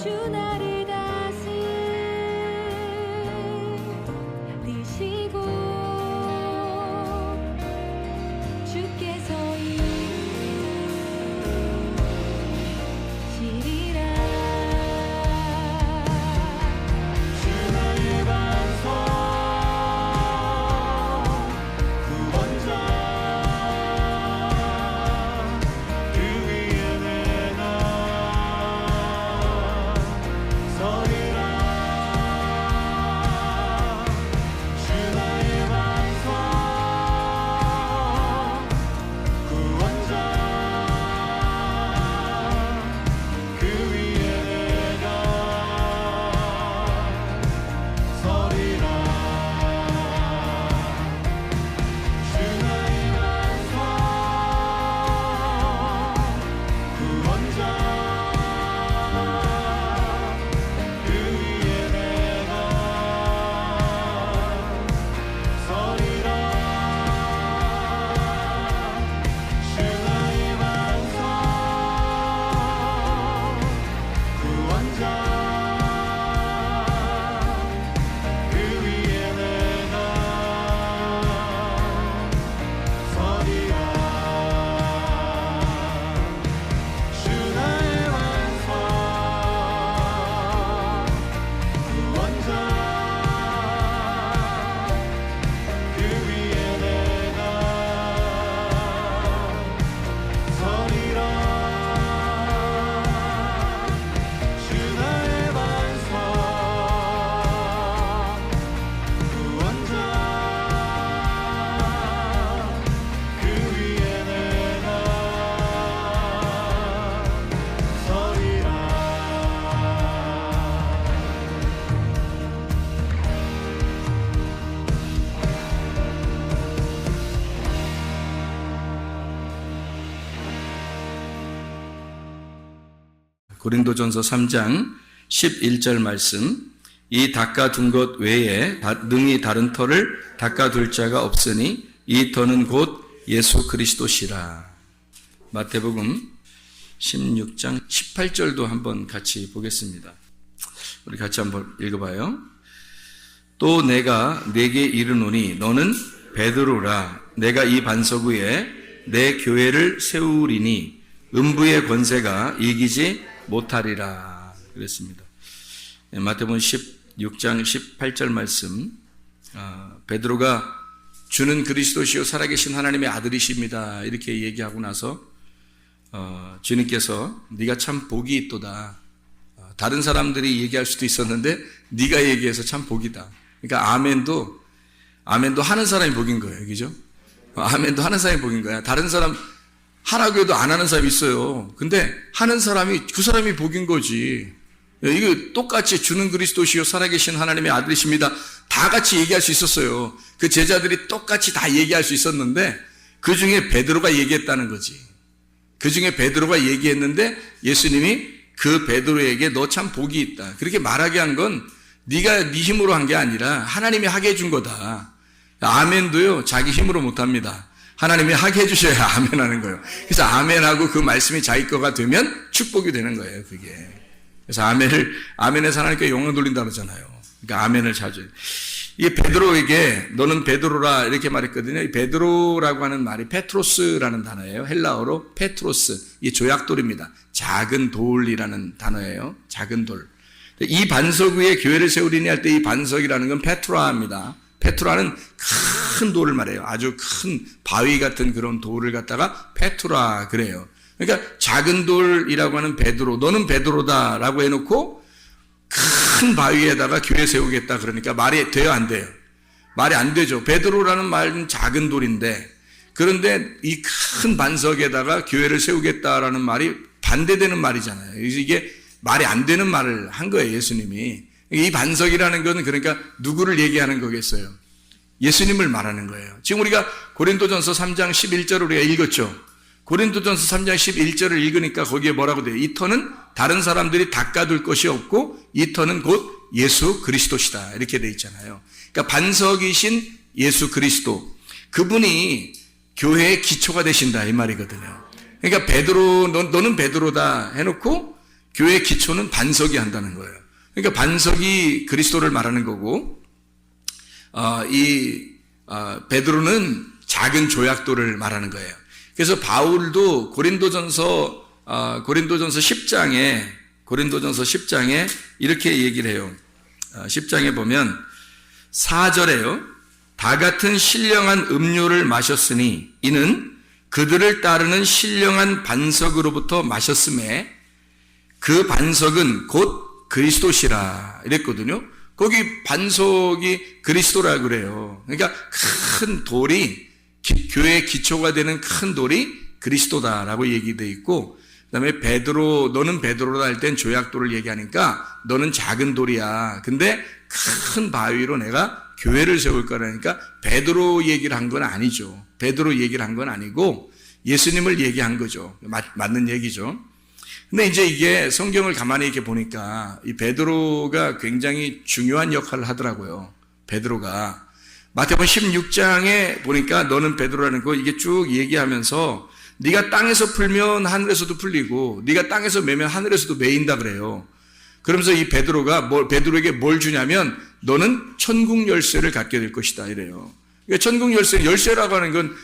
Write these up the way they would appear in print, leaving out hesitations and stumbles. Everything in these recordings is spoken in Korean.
주 나를 다스리시고 주께서 이루시리라. 주 나의 반석 구원자 그 위에 내가 서리라. 주 나의 반석 구원자 그 위에 내가 서리라. 주 나의 반석 구원자 그 위에 내가 서리라. 주 나의 반석 구원자 그 위에 내가 서리라. 주 나의 반석 구원자 그 위에 내가 서리라. 주 나의 반석 구원자 그 위에 내가 서리라. 고린도전서 3장 11절 말씀. 이 닦아둔 것 외에 능히 다른 터를 닦아둘 자가 없으니 이 터는 곧 예수 그리스도시라. 마태복음 16장 18절도 한번 같이 보겠습니다. 우리 같이 한번 읽어봐요. 또 내가 네게 이르노니 너는 베드로라. 내가 이 반석 위에 내 교회를 세우리니 음부의 권세가 이기지 못하리라. 그랬습니다. 마태복음 16장 18절 말씀. 베드로가 주는 그리스도시요 살아계신 하나님의 아들이십니다. 이렇게 얘기하고 나서 주님께서 네가 참 복이 있도다. 다른 사람들이 얘기할 수도 있었는데 네가 얘기해서 참 복이다. 그러니까 아멘도 하는 사람이 복인 거예요. 그죠? 아멘도 하는 사람이 복인 거야. 다른 사람 하라고 해도 안 하는 사람이 있어요. 근데 하는 사람이 그 사람이 복인 거지. 이거 똑같이 주는 그리스도시요 살아계신 하나님의 아들이십니다. 다 같이 얘기할 수 있었어요. 그 제자들이 똑같이 다 얘기할 수 있었는데 그 중에 베드로가 얘기했다는 거지. 그 중에 베드로가 얘기했는데 예수님이 그 베드로에게 너 참 복이 있다. 그렇게 말하게 한 건 네가 네 힘으로 한 게 아니라 하나님이 하게 해준 거다. 아멘도요 자기 힘으로 못합니다. 하나님이 하게 해주셔야 아멘하는 거예요. 그래서 아멘하고 그 말씀이 자기 거가 되면 축복이 되는 거예요. 그게. 그래서 아멘에서 하나님께 영광 돌린다 그러잖아요. 그러니까 아멘을 자주. 이게 베드로에게 너는 베드로라 이렇게 말했거든요. 이 베드로라고 하는 말이 페트로스라는 단어예요. 헬라어로 페트로스. 이 조약돌입니다. 작은 돌이라는 단어예요. 작은 돌. 이 반석 위에 교회를 세우리니 할 때 이 반석이라는 건 페트라입니다. 페트라는 큰 돌을 말해요. 아주 큰 바위 같은 그런 돌을 갖다가 페트라 그래요. 그러니까 작은 돌이라고 하는 베드로, 너는 베드로다라고 해놓고 큰 바위에다가 교회 세우겠다 그러니까 말이 돼요, 안 돼요? 말이 안 되죠. 베드로라는 말은 작은 돌인데 그런데 이 큰 반석에다가 교회를 세우겠다라는 말이 반대되는 말이잖아요. 그래서 이게 말이 안 되는 말을 한 거예요, 예수님이. 이 반석이라는 것은 그러니까 누구를 얘기하는 거겠어요? 예수님을 말하는 거예요. 지금 우리가 고린도전서 3장 11절을 우리가 읽었죠. 고린도전서 3장 11절을 읽으니까 거기에 뭐라고 돼요? 이 터는 다른 사람들이 닦아둘 것이 없고 이 터는 곧 예수 그리스도시다. 이렇게 돼 있잖아요. 그러니까 반석이신 예수 그리스도. 그분이 교회의 기초가 되신다. 이 말이거든요. 그러니까 베드로, 너는 베드로다 해놓고 교회의 기초는 반석이 한다는 거예요. 그러니까 반석이 그리스도를 말하는 거고, 베드로는 작은 조약돌을 말하는 거예요. 그래서 바울도 고린도전서 10장에 이렇게 얘기를 해요. 10장에 보면 4절에요. 다 같은 신령한 음료를 마셨으니 이는 그들을 따르는 신령한 반석으로부터 마셨음에 그 반석은 곧 그리스도시라 이랬거든요. 거기 반석이 그리스도라 그래요. 그러니까 큰 돌이, 교회의 기초가 되는 큰 돌이 그리스도다라고 얘기되어 있고, 그다음에 너는 베드로다 할 땐 조약돌을 얘기하니까 너는 작은 돌이야. 근데 큰 바위로 내가 교회를 세울 거라니까 베드로 얘기를 한 건 아니죠. 베드로 얘기를 한 건 아니고 예수님을 얘기한 거죠. 맞는 얘기죠. 근데 이제 이게 성경을 가만히 이렇게 보니까 이 베드로가 굉장히 중요한 역할을 하더라고요. 베드로가 마태복음 16장에 보니까 너는 베드로라는 거 이게 쭉 얘기하면서 네가 땅에서 풀면 하늘에서도 풀리고 네가 땅에서 매면 하늘에서도 매인다 그래요. 그러면서 이 베드로에게 뭘 주냐면 너는 천국 열쇠를 갖게 될 것이다 이래요. 그러니까 천국 열쇠라고 하는 건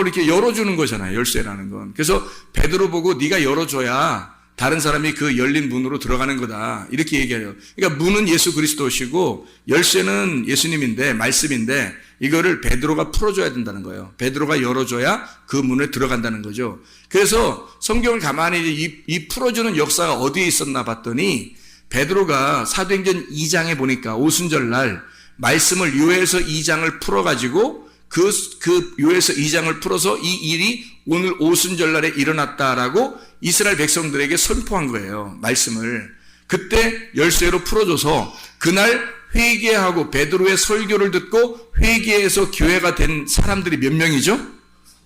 이렇게 열어주는 거잖아요. 열쇠라는 건. 그래서 베드로 보고 네가 열어줘야 다른 사람이 그 열린 문으로 들어가는 거다 이렇게 얘기해요. 그러니까 문은 예수 그리스도시고 열쇠는 예수님인데, 말씀인데 이거를 베드로가 풀어줘야 된다는 거예요. 베드로가 열어줘야 그 문에 들어간다는 거죠. 그래서 성경을 가만히 이 풀어주는 역사가 어디에 있었나 봤더니 베드로가 사도행전 2장에 보니까 오순절날 말씀을 요에서 2장을 풀어가지고 그 요에서 2장을 풀어서 이 일이 오늘 오순절날에 일어났다라고 이스라엘 백성들에게 선포한 거예요. 말씀을. 그때 열쇠로 풀어줘서 그날 회개하고 베드로의 설교를 듣고 회개해서 교회가 된 사람들이 몇 명이죠?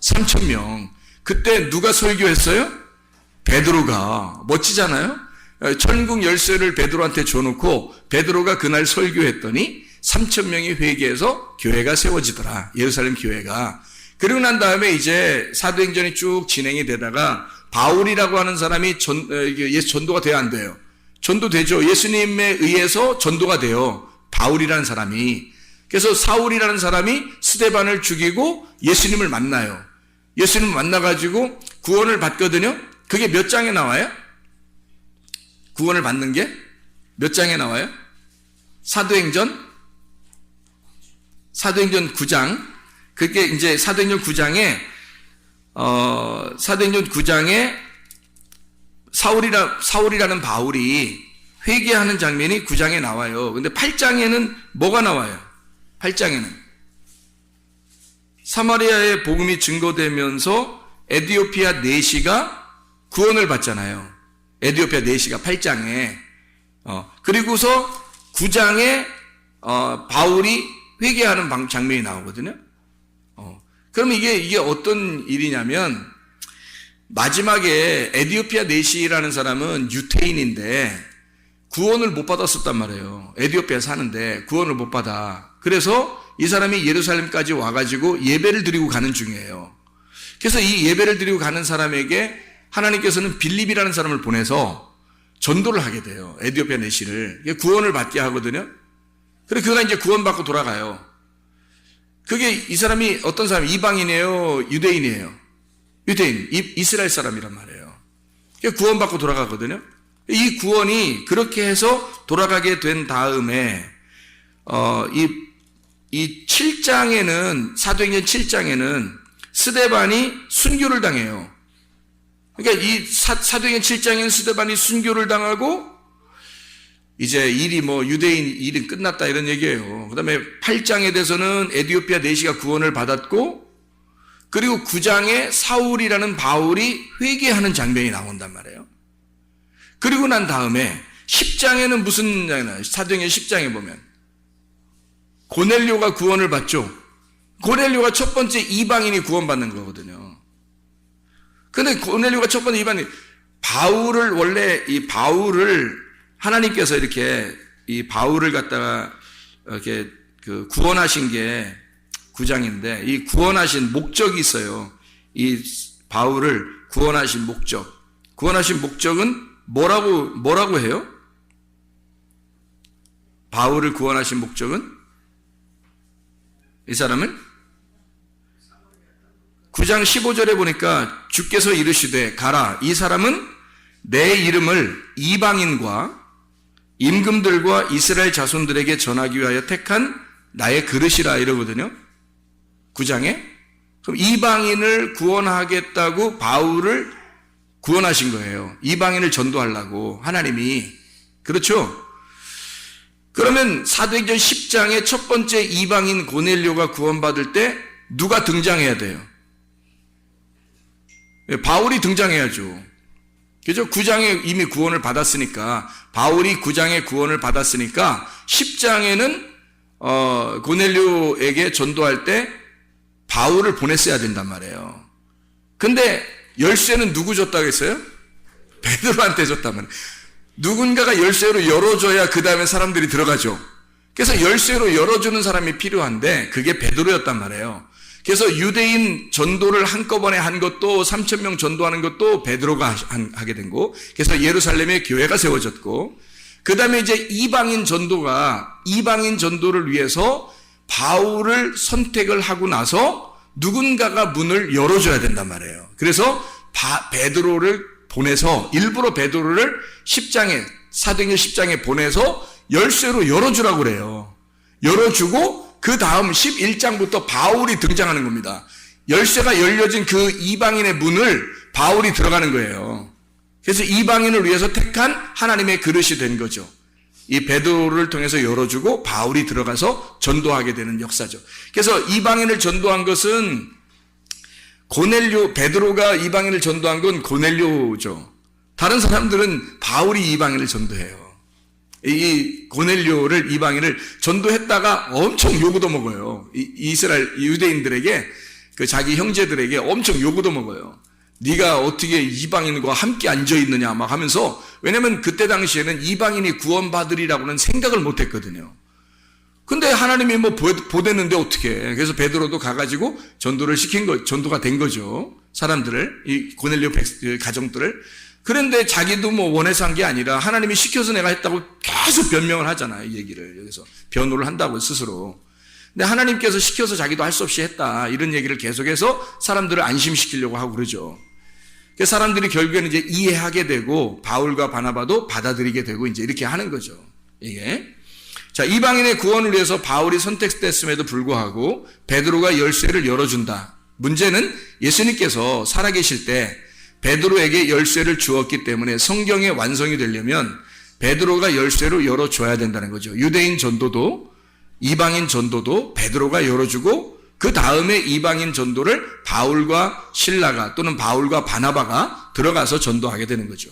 3,000명. 그때 누가 설교했어요? 베드로가. 멋지잖아요? 천국 열쇠를 베드로한테 줘놓고 베드로가 그날 설교했더니 3,000명이 회개해서 교회가 세워지더라. 예루살렘 교회가. 그리고 난 다음에 이제 사도행전이 쭉 진행이 되다가 바울이라고 하는 사람이 전도가 돼야 안 돼요? 전도되죠. 예수님에 의해서 전도가 돼요. 바울이라는 사람이. 그래서 사울이라는 사람이 스데반을 죽이고 예수님을 만나요. 예수님을 만나가지고 구원을 받거든요. 그게 몇 장에 나와요? 구원을 받는 게 몇 장에 나와요? 사도행전 9장. 그게 이제 사도행전 9장에 사울이라는 바울이 회개하는 장면이 9장에 나와요. 근데 8장에는 뭐가 나와요? 8장에는 사마리아의 복음이 증거되면서 에디오피아 내시가 구원을 받잖아요. 에디오피아 내시가 8장에. 그리고서 9장에 바울이 회개하는 장면이 나오거든요. 그러면 이게 어떤 일이냐면 마지막에 에디오피아 내시라는 사람은 유태인인데 구원을 못 받았었단 말이에요. 에디오피아 사는데 구원을 못 받아. 그래서 이 사람이 예루살렘까지 와가지고 예배를 드리고 가는 중이에요. 그래서 이 예배를 드리고 가는 사람에게 하나님께서는 빌립이라는 사람을 보내서 전도를 하게 돼요. 에디오피아 내시를. 구원을 받게 하거든요. 그래, 그가 이제 구원받고 돌아가요. 그게 이 사람이 어떤 사람, 이방인이에요? 유대인이에요? 유대인, 이스라엘 사람이란 말이에요. 구원받고 돌아가거든요. 이 구원이 그렇게 해서 돌아가게 된 다음에, 이 7장에는, 사도행전 7장에는 스데반이 순교를 당해요. 그러니까 이 사도행전 7장에는 스데반이 순교를 당하고, 이제 일이 유대인 일이 끝났다 이런 얘기예요. 그 다음에 8장에 대해서는 에디오피아 내시가 구원을 받았고, 그리고 9장에 사울이라는 바울이 회개하는 장면이 나온단 말이에요. 그리고 난 다음에 10장에는 무슨 장이 나요? 사도행전 10장에 보면 고넬료가 구원을 받죠. 고넬료가 첫 번째 이방인이 구원받는 거거든요. 근데 고넬료가 첫 번째 이방인, 바울을 하나님께서 이렇게 이 바울을 갖다가 이렇게 구원하신 게 9장인데, 이 구원하신 목적이 있어요. 이 바울을 구원하신 목적은 뭐라고 해요? 바울을 구원하신 목적은? 이 사람은 9장 15절에 보니까 주께서 이르시되 가라, 이 사람은 내 이름을 이방인과 임금들과 이스라엘 자손들에게 전하기 위하여 택한 나의 그릇이라 이러거든요. 9장에. 그럼 이방인을 구원하겠다고 바울을 구원하신 거예요. 이방인을 전도하려고 하나님이. 그렇죠? 그러면 사도행전 10장의 첫 번째 이방인 고넬료가 구원받을 때 누가 등장해야 돼요? 바울이 등장해야죠. 그죠? 9장에 이미 구원을 받았으니까, 바울이 9장에 구원을 받았으니까 10장에는 고넬료에게 전도할 때 바울을 보냈어야 된단 말이에요. 근데 열쇠는 누구 줬다고 했어요? 베드로한테 줬단 말이에요. 누군가가 열쇠로 열어줘야 그 다음에 사람들이 들어가죠. 그래서 열쇠로 열어주는 사람이 필요한데 그게 베드로였단 말이에요. 그래서 유대인 전도를 한꺼번에 한 것도 3,000명 전도하는 것도 베드로가 하게 된 거. 그래서 예루살렘에 교회가 세워졌고, 그 다음에 이제 이방인 전도를 위해서 바울을 선택을 하고 나서 누군가가 문을 열어줘야 된단 말이에요. 그래서 베드로를 보내서, 일부러 베드로를 사도행전 10장에 보내서 열쇠로 열어주라고 그래요. 열어주고 그 다음 11장부터 바울이 등장하는 겁니다. 열쇠가 열려진 그 이방인의 문을 바울이 들어가는 거예요. 그래서 이방인을 위해서 택한 하나님의 그릇이 된 거죠. 이 베드로를 통해서 열어주고 바울이 들어가서 전도하게 되는 역사죠. 그래서 이방인을 전도한 것은 베드로가 이방인을 전도한 건 고넬료죠. 다른 사람들은 바울이 이방인을 전도해요. 이 고넬료를, 이방인을 전도했다가 엄청 요구도 먹어요. 이스라엘 유대인들에게, 그 자기 형제들에게 엄청 요구도 먹어요. 네가 어떻게 이방인과 함께 앉아 있느냐 막 하면서, 왜냐면 그때 당시에는 이방인이 구원받으리라고는 생각을 못 했거든요. 근데 하나님이 보냈는데 어떻게 해. 그래서 베드로도 가가지고 전도가 된 거죠. 사람들을, 이 고넬료 가정들을. 그런데 자기도 원해서 한 게 아니라 하나님이 시켜서 내가 했다고 계속 변명을 하잖아요. 이 얘기를. 여기서 변호를 한다고 스스로. 근데 하나님께서 시켜서 자기도 할 수 없이 했다. 이런 얘기를 계속해서 사람들을 안심시키려고 하고 그러죠. 그래서 사람들이 결국에는 이제 이해하게 되고 바울과 바나바도 받아들이게 되고 이제 이렇게 하는 거죠. 이게. 자, 이방인의 구원을 위해서 바울이 선택됐음에도 불구하고 베드로가 열쇠를 열어준다. 문제는 예수님께서 살아계실 때 베드로에게 열쇠를 주었기 때문에 성경의 완성이 되려면 베드로가 열쇠로 열어줘야 된다는 거죠. 유대인 전도도 이방인 전도도 베드로가 열어주고 그 다음에 이방인 전도를 바울과 실라가 또는 바울과 바나바가 들어가서 전도하게 되는 거죠.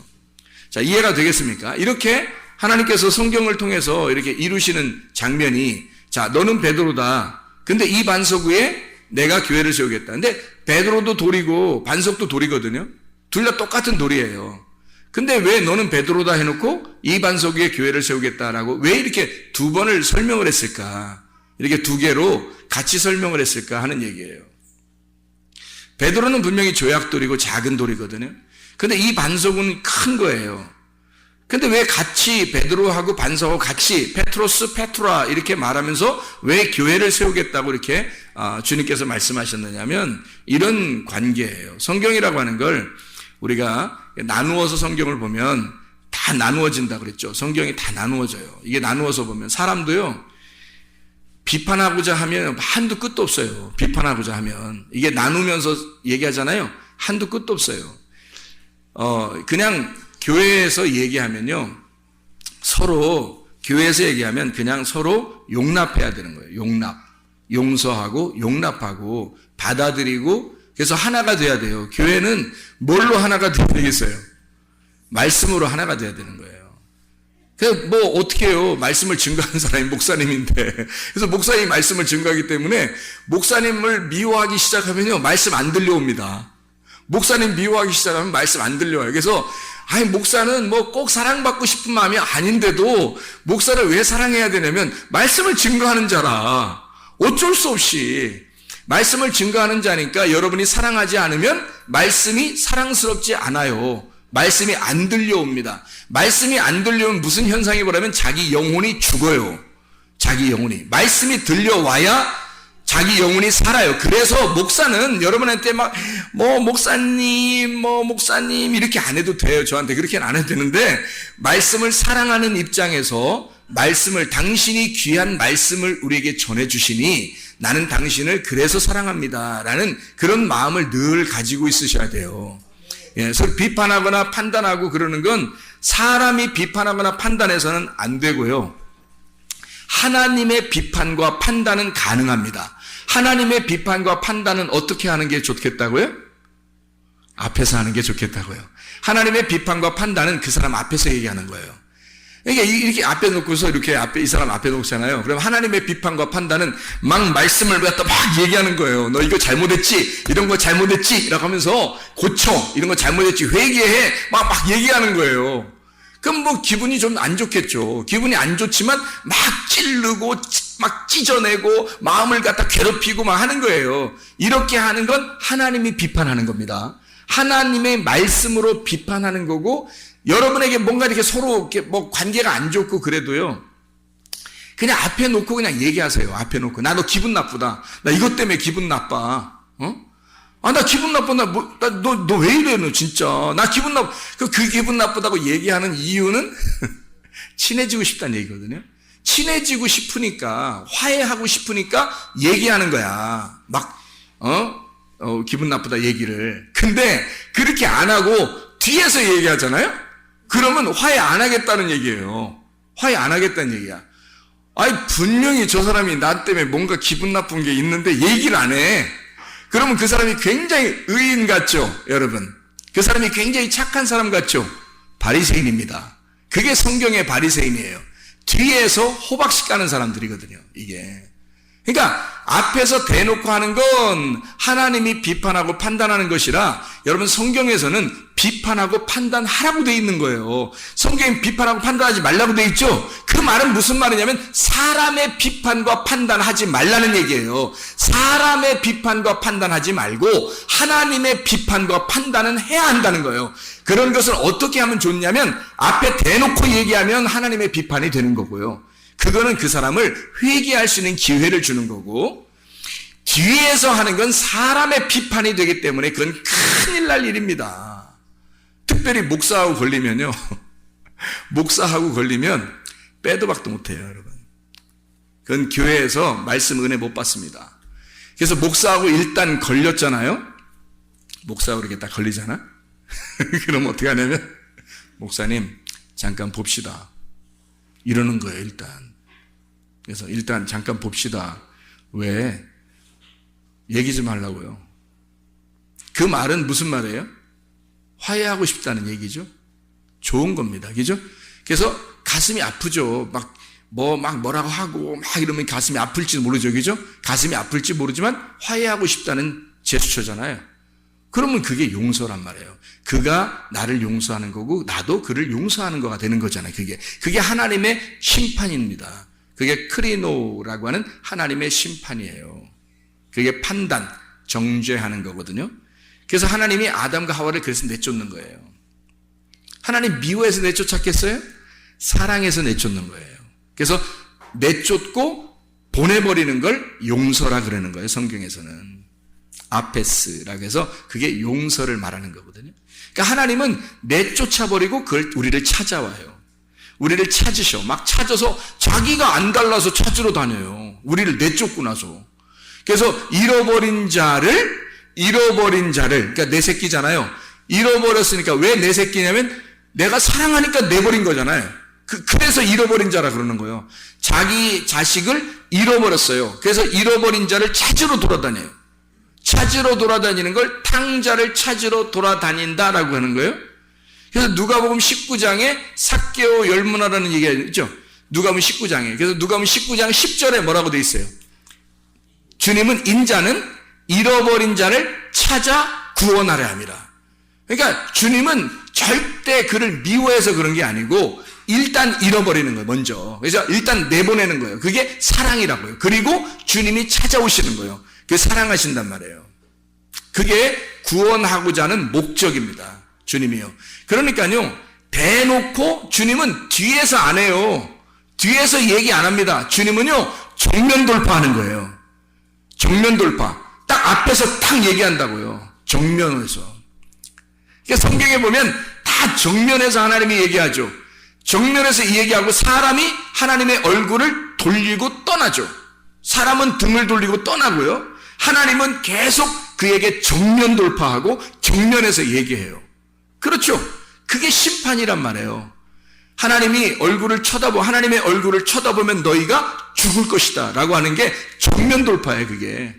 자, 이해가 되겠습니까? 이렇게 하나님께서 성경을 통해서 이렇게 이루시는 장면이, 자, 너는 베드로다. 근데 이 반석 위에 내가 교회를 세우겠다. 근데 베드로도 돌이고 반석도 돌이거든요. 둘 다 똑같은 돌이에요. 근데 왜 너는 베드로다 해놓고 이 반석 위에 교회를 세우겠다라고 왜 이렇게 두 번을 설명을 했을까? 이렇게 두 개로 같이 설명을 했을까 하는 얘기예요. 베드로는 분명히 조약돌이고 작은 돌이거든요. 근데 이 반석은 큰 거예요. 근데 왜 같이 베드로하고 반석하고 같이 페트로스, 페트라 이렇게 말하면서 왜 교회를 세우겠다고 이렇게 주님께서 말씀하셨느냐면 이런 관계예요. 성경이라고 하는 걸 우리가 나누어서 성경을 보면 다 나누어진다 그랬죠. 성경이 다 나누어져요. 이게 나누어서 보면 사람도요, 비판하고자 하면 한도 끝도 없어요. 비판하고자 하면. 이게 나누면서 얘기하잖아요. 한도 끝도 없어요. 그냥 교회에서 얘기하면요, 교회에서 얘기하면 그냥 서로 용납해야 되는 거예요. 용서하고 용납하고 받아들이고, 그래서 하나가 돼야 돼요. 교회는 뭘로 하나가 되겠어요? 말씀으로 하나가 돼야 되는 거예요. 그래서 어떻게 해요? 말씀을 증거하는 사람이 목사님인데. 그래서 목사님이 말씀을 증거하기 때문에 목사님을 미워하기 시작하면요, 말씀 안 들려옵니다. 목사님 미워하기 시작하면 말씀 안 들려와요. 그래서 목사는 꼭 사랑받고 싶은 마음이 아닌데도 목사를 왜 사랑해야 되냐면 말씀을 증거하는 자라. 어쩔 수 없이 말씀을 증거하는 자니까 여러분이 사랑하지 않으면 말씀이 사랑스럽지 않아요. 말씀이 안 들려옵니다. 말씀이 안 들려오면 무슨 현상이 벌어지면 자기 영혼이 죽어요. 자기 영혼이. 말씀이 들려와야 자기 영혼이 살아요. 그래서 목사는 여러분한테 목사님 이렇게 안 해도 돼요. 저한테 그렇게는 안 해도 되는데, 말씀을 사랑하는 입장에서 당신이 귀한 말씀을 우리에게 전해주시니 나는 당신을 그래서 사랑합니다 라는 그런 마음을 늘 가지고 있으셔야 돼요. 예, 서로 비판하거나 판단하고 그러는 건 사람이 비판하거나 판단해서는 안 되고요. 하나님의 비판과 판단은 가능합니다. 하나님의 비판과 판단은 어떻게 하는 게 좋겠다고요? 앞에서 하는 게 좋겠다고요. 하나님의 비판과 판단은 그 사람 앞에서 얘기하는 거예요. 그러니까 이렇게 앞에 놓고서 이렇게 이 사람 앞에 놓잖아요. 그럼 하나님의 비판과 판단은 막 말씀을 갖다 막 얘기하는 거예요. 너 이거 잘못했지? 이런 거 잘못했지? 라고 하면서 고쳐. 이런 거 잘못했지? 회개해. 막 얘기하는 거예요. 그럼 뭐 기분이 좀 안 좋겠죠. 기분이 안 좋지만 막 찌르고 막 찢어내고 마음을 갖다 괴롭히고 막 하는 거예요. 이렇게 하는 건 하나님이 비판하는 겁니다. 하나님의 말씀으로 비판하는 거고, 여러분에게 뭔가 이렇게 서로 이렇게 뭐 관계가 안 좋고 그래도요, 그냥 앞에 놓고 그냥 얘기하세요. 앞에 놓고. 나 너 기분 나쁘다. 나 이것 때문에 기분 나빠. 나 기분 나빠. 너 왜 이래, 너 진짜. 나 기분 나빠. 그 기분 나쁘다고 얘기하는 이유는 친해지고 싶다는 얘기거든요. 친해지고 싶으니까, 화해하고 싶으니까 얘기하는 거야. 기분 나쁘다 얘기를. 근데 그렇게 안 하고 뒤에서 얘기하잖아요? 그러면 화해 안 하겠다는 얘기예요. 화해 안 하겠다는 얘기야. 분명히 저 사람이 나 때문에 뭔가 기분 나쁜 게 있는데 얘기를 안 해. 그러면 그 사람이 굉장히 의인 같죠, 여러분? 그 사람이 굉장히 착한 사람 같죠? 바리새인입니다. 그게 성경의 바리새인이에요. 뒤에서 호박씩 까는 사람들이거든요, 이게. 그러니까 앞에서 대놓고 하는 건 하나님이 비판하고 판단하는 것이라, 여러분 성경에서는 비판하고 판단하라고 돼 있는 거예요. 성경에 비판하고 판단하지 말라고 돼 있죠. 그 말은 무슨 말이냐면 사람의 비판과 판단하지 말라는 얘기예요. 사람의 비판과 판단하지 말고 하나님의 비판과 판단은 해야 한다는 거예요. 그런 것을 어떻게 하면 좋냐면 앞에 대놓고 얘기하면 하나님의 비판이 되는 거고요. 그거는 그 사람을 회개할 수 있는 기회를 주는 거고, 뒤에서 하는 건 사람의 비판이 되기 때문에 그건 큰일 날 일입니다. 특별히 목사하고 걸리면요. 목사하고 걸리면 빼도 박도 못해요, 여러분. 그건 교회에서 말씀 은혜 못 받습니다. 그래서 목사하고 일단 걸렸잖아요. 목사하고 이렇게 딱 걸리잖아. 그럼 어떻게 하냐면, 목사님 잠깐 봅시다. 이러는 거예요, 일단. 그래서 일단 잠깐 봅시다. 왜? 얘기 좀 하려고요. 그 말은 무슨 말이에요? 화해하고 싶다는 얘기죠. 좋은 겁니다. 그죠? 그래서 가슴이 아프죠. 뭐라고 하고 막 이러면 가슴이 아플지 모르죠. 그죠? 가슴이 아플지 모르지만 화해하고 싶다는 제스처잖아요. 그러면 그게 용서란 말이에요. 그가 나를 용서하는 거고 나도 그를 용서하는 거가 되는 거잖아요. 그게 하나님의 심판입니다. 그게 크리노라고 하는 하나님의 심판이에요. 그게 판단, 정죄하는 거거든요. 그래서 하나님이 아담과 하와를 그래서 내쫓는 거예요. 하나님 미워해서 내쫓았겠어요? 사랑해서 내쫓는 거예요. 그래서 내쫓고 보내버리는 걸 용서라 그러는 거예요. 성경에서는 아페스라고 해서 그게 용서를 말하는 거거든요. 그러니까 하나님은 내쫓아버리고 그걸 우리를 찾아와요. 우리를 찾으셔. 막 찾아서 자기가 안 달라서 찾으러 다녀요. 우리를 내쫓고 나서. 그래서 잃어버린 자를, 그러니까 내 새끼잖아요. 잃어버렸으니까 왜 내 새끼냐면 내가 사랑하니까 내버린 거잖아요. 그래서 잃어버린 자라 그러는 거예요. 자기 자식을 잃어버렸어요. 그래서 잃어버린 자를 찾으러 돌아다녀요. 찾으러 돌아다니는 걸 탕자를 찾으러 돌아다닌다라고 하는 거예요. 그래서 누가복음 19장에 삭개오 열문화라는 얘기가 있죠. 누가복음 19장에. 그래서 누가복음 19장 10절에 뭐라고 돼 있어요? 주님은 인자는 잃어버린 자를 찾아 구원하려 함이라. 그러니까 주님은 절대 그를 미워해서 그런 게 아니고 일단 잃어버리는 거예요, 먼저. 그래서 일단 내보내는 거예요. 그게 사랑이라고요. 그리고 주님이 찾아오시는 거예요. 그게 사랑하신단 말이에요. 그게 구원하고자 하는 목적입니다. 주님이요. 그러니까요, 대놓고 주님은 뒤에서 안 해요. 뒤에서 얘기 안 합니다. 주님은요, 정면 돌파하는 거예요. 정면 돌파. 딱 앞에서 딱 얘기한다고요. 정면에서. 그러니까 성경에 보면 다 정면에서 하나님이 얘기하죠. 정면에서 얘기하고 사람이 하나님의 얼굴을 돌리고 떠나죠. 사람은 등을 돌리고 떠나고요. 하나님은 계속 그에게 정면 돌파하고 정면에서 얘기해요. 그렇죠. 그게 심판이란 말이에요. 하나님의 얼굴을 쳐다보면 너희가 죽을 것이다 라고 하는 게 정면 돌파예요. 그게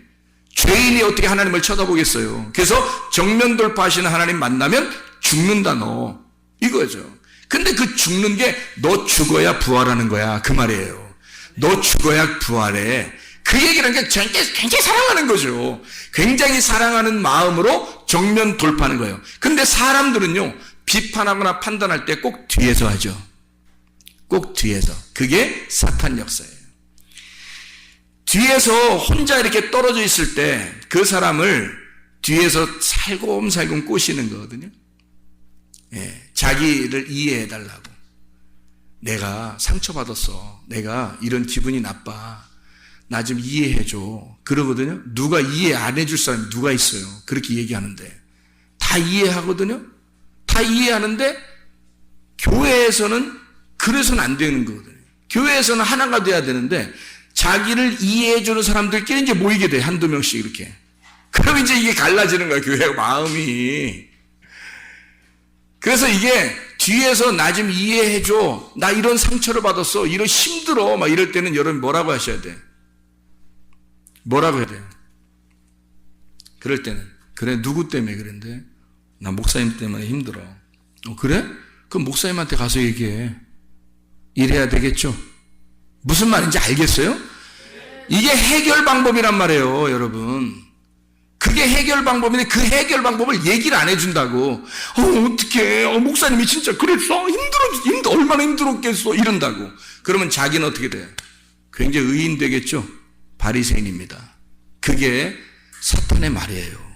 죄인이 어떻게 하나님을 쳐다보겠어요. 그래서 정면 돌파하시는 하나님 만나면 죽는다 너 이거죠. 근데 그 죽는 게 너 죽어야 부활하는 거야 그 말이에요. 너 죽어야 부활해. 그 얘기라는 게 굉장히 사랑하는 거죠. 굉장히 사랑하는 마음으로 정면 돌파하는 거예요. 근데 사람들은요, 비판하거나 판단할 때 꼭 뒤에서 하죠. 꼭 뒤에서. 그게 사탄 역사예요. 뒤에서 혼자 이렇게 떨어져 있을 때 그 사람을 뒤에서 살곰살곰 꼬시는 거거든요. 예, 자기를 이해해 달라고. 내가 상처받았어. 내가 이런 기분이 나빠. 나 좀 이해해줘. 그러거든요. 누가 이해 안 해줄 사람이 누가 있어요. 그렇게 얘기하는데. 다 이해하거든요. 다 이해하는데 교회에서는 그래서는 안 되는 거거든요. 교회에서는 하나가 돼야 되는데 자기를 이해해주는 사람들끼리 이제 모이게 돼. 한두 명씩 이렇게. 그럼 이제 이게 갈라지는 거야. 교회 마음이. 그래서 이게 뒤에서 나 좀 이해해줘. 나 이런 상처를 받았어. 이런 힘들어. 막 이럴 때는 여러분 뭐라고 하셔야 돼? 뭐라고 해야 돼요? 그럴 때는 그래 누구 때문에 그랬는데? 나 목사님 때문에 힘들어. 그래? 그럼 목사님한테 가서 얘기해. 이래야 되겠죠? 무슨 말인지 알겠어요? 이게 해결 방법이란 말이에요, 여러분. 그게 해결 방법인데 그 해결 방법을 얘기를 안 해준다고. 어떡해. 목사님이 진짜 그랬어? 얼마나 힘들었겠어? 이런다고. 그러면 자기는 어떻게 돼요? 굉장히 의인 되겠죠? 바리새인입니다. 그게 사탄의 말이에요.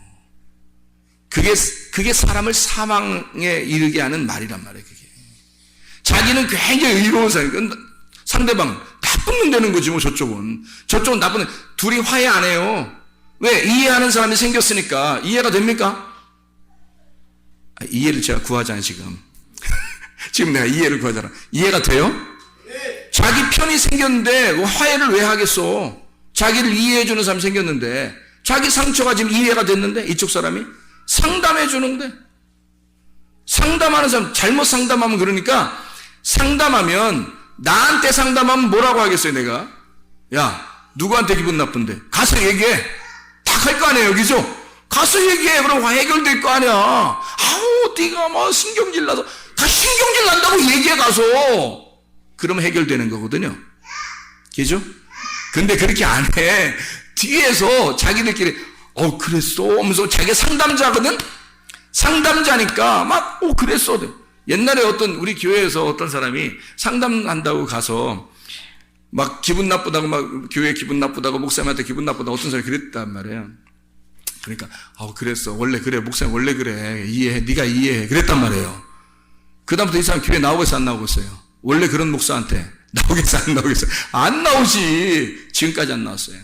그게 사람을 사망에 이르게 하는 말이란 말이에요. 그게. 자기는 굉장히 의로운 사람. 상대방 나쁜 놈 되는 거지 뭐 저쪽은 나쁜 놈. 둘이 화해 안 해요. 왜? 이해하는 사람이 생겼으니까. 이해가 됩니까? 이해를 제가 구하잖아요 지금. 지금 내가 이해를 구하잖아. 이해가 돼요? 자기 편이 생겼는데 화해를 왜 하겠어? 자기를 이해해주는 사람이 생겼는데 자기 상처가 지금 이해가 됐는데 이쪽 사람이 상담해주는데 상담하는 사람 잘못 상담하면 그러니까 상담하면 나한테 상담하면 뭐라고 하겠어요 내가? 야 누구한테 기분 나쁜데? 가서 얘기해. 딱 할 거 아니에요 그죠? 가서 얘기해. 그럼 해결될 거 아니야. 아우 네가 뭐 신경질 나서 다 신경질 난다고 얘기해 가서. 그러면 해결되는 거거든요. 그죠? 근데 그렇게 안 해. 뒤에서 자기들끼리 그랬어 하면서 자기가 상담자거든? 상담자니까 막 그랬어. 옛날에 우리 교회에서 어떤 사람이 상담한다고 가서 막 기분 나쁘다고 막 교회 기분 나쁘다고 목사님한테 기분 나쁘다고 어떤 사람이 그랬단 말이에요. 그러니까 그랬어. 원래 그래. 목사님 원래 그래. 이해해. 네가 이해해. 그랬단 말이에요. 그다음부터 이 사람 교회 나오겠어 안 나오겠어요? 원래 그런 목사한테 나오겠어 안 나오겠어? 안 나오지. 지금까지 안 나왔어요.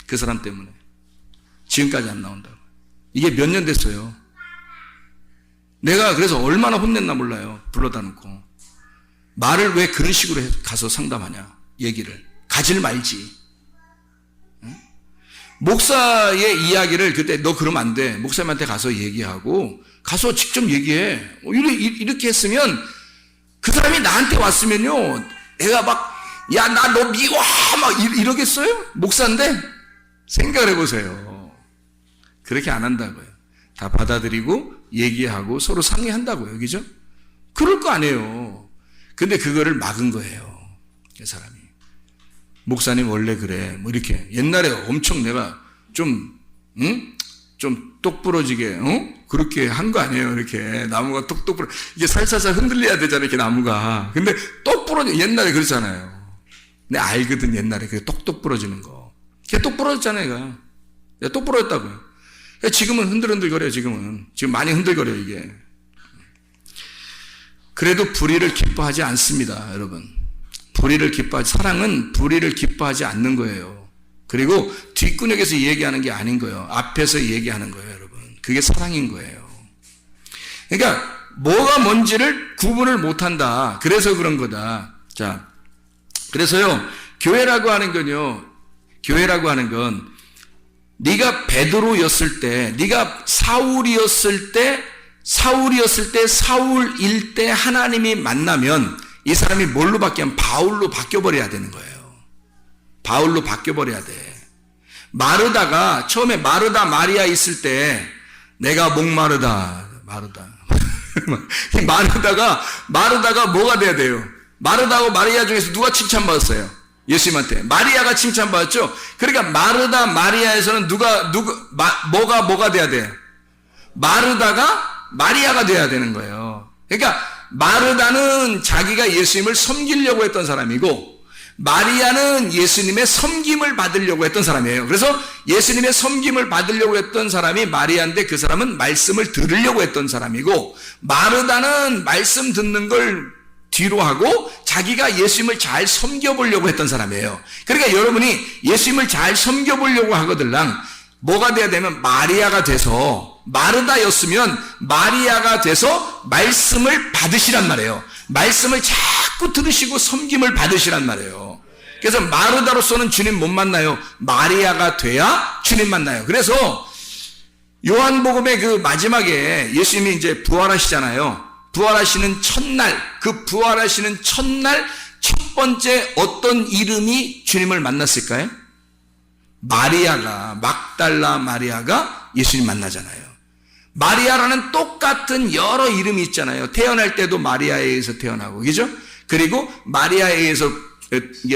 그 사람 때문에. 지금까지 안 나온다고. 이게 몇 년 됐어요. 내가 그래서 얼마나 혼냈나 몰라요. 불러다 놓고. 말을 왜 그런 식으로 가서 상담하냐. 얘기를. 가지를 말지. 응? 목사의 이야기를 그때 너 그러면 안 돼. 목사님한테 가서 얘기하고 가서 직접 얘기해. 이렇게 했으면 그 사람이 나한테 왔으면요. 내가 막 야 나 너 미워 막 이러겠어요? 목사인데 생각을 해보세요. 그렇게 안 한다고요. 다 받아들이고 얘기하고 서로 상의한다고요. 그죠? 그럴 거 아니에요. 근데 그거를 막은 거예요. 이 사람이. 목사님 원래 그래. 뭐 이렇게. 옛날에 엄청 내가 좀 똑부러지게, 그렇게 한 거 아니에요. 이렇게. 나무가 똑부러, 이게 살살살 흔들려야 되잖아요. 이렇게 나무가. 근데 똑부러져. 옛날에 그랬잖아요. 내가 알거든. 옛날에. 그게 똑똑 부러지는 거. 걔 똑 부러졌잖아요. 얘가. 내가 똑 부러졌다고요. 지금은 흔들흔들거려요. 지금 많이 흔들거려요. 이게. 그래도 불의를 기뻐하지 않습니다, 여러분. 사랑은 불의를 기뻐하지 않는 거예요. 그리고 뒷구녕에서 얘기하는 게 아닌 거예요. 앞에서 얘기하는 거예요, 여러분. 그게 사랑인 거예요. 그러니까 뭐가 뭔지를 구분을 못한다. 그래서 그런 거다. 자, 그래서요, 교회라고 하는 건 네가 베드로였을 때, 네가 사울이었을 때 사울일 때 하나님이 만나면 이 사람이 뭘로 바뀌면 바울로 바뀌어버려야 되는 거예요. 바울로 바뀌어버려야 돼. 마르다가 처음에 마르다 마리아 있을 때 내가 목마르다 마르다가 뭐가 돼야 돼요? 마르다하고 마리아 중에서 누가 칭찬받았어요? 예수님한테. 마리아가 칭찬받았죠? 그러니까 마르다 마리아에서는 뭐가 돼야 돼요? 마르다가 마리아가 돼야 되는 거예요. 그러니까 마르다는 자기가 예수님을 섬기려고 했던 사람이고 마리아는 예수님의 섬김을 받으려고 했던 사람이에요. 그래서 예수님의 섬김을 받으려고 했던 사람이 마리아인데 그 사람은 말씀을 들으려고 했던 사람이고 마르다는 말씀 듣는 걸 뒤로 하고 자기가 예수님을 잘 섬겨보려고 했던 사람이에요. 그러니까 여러분이 예수님을 잘 섬겨보려고 하거들랑 뭐가 돼야 되면 마리아가 돼서 마르다였으면 마리아가 돼서 말씀을 받으시란 말이에요. 말씀을 자꾸 들으시고 섬김을 받으시란 말이에요. 그래서 마르다로서는 주님 못 만나요. 마리아가 돼야 주님 만나요. 그래서 요한복음의 그 마지막에 예수님이 이제 부활하시잖아요. 부활하시는 첫날 첫 번째 어떤 이름이 주님을 만났을까요? 막달라 마리아가 예수님 만나잖아요. 마리아라는 똑같은 여러 이름이 있잖아요. 태어날 때도 마리아에 의해서 태어나고, 그죠? 그리고 마리아에 의해서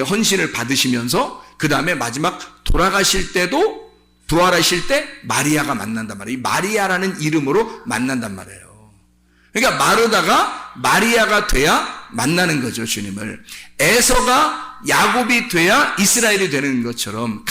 헌신을 받으시면서 그 다음에 마지막 돌아가실 때도 부활하실 때 마리아가 만난단 말이에요. 마리아라는 이름으로 만난단 말이에요. 그러니까 마르다가 마리아가 돼야 만나는 거죠, 주님을. 에서가 야곱이 돼야 이스라엘이 되는 것처럼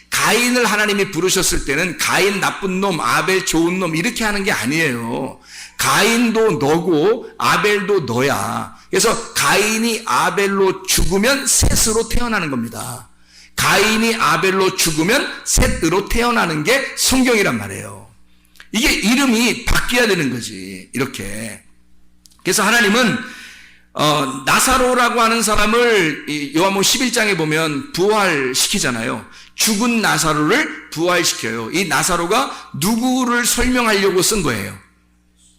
가인을 하나님이 부르셨을 때는 가인 나쁜 놈, 아벨 좋은 놈 이렇게 하는 게 아니에요. 가인도 너고 아벨도 너야. 그래서 가인이 아벨로 죽으면 셋으로 태어나는 겁니다. 가인이 아벨로 죽으면 셋으로 태어나는 게 성경이란 말이에요. 이게 이름이 바뀌어야 되는 거지, 이렇게. 그래서 하나님은 나사로라고 하는 사람을 요한복음 11장에 보면 부활시키잖아요. 죽은 나사로를 부활시켜요. 이 나사로가 누구를 설명하려고 쓴 거예요?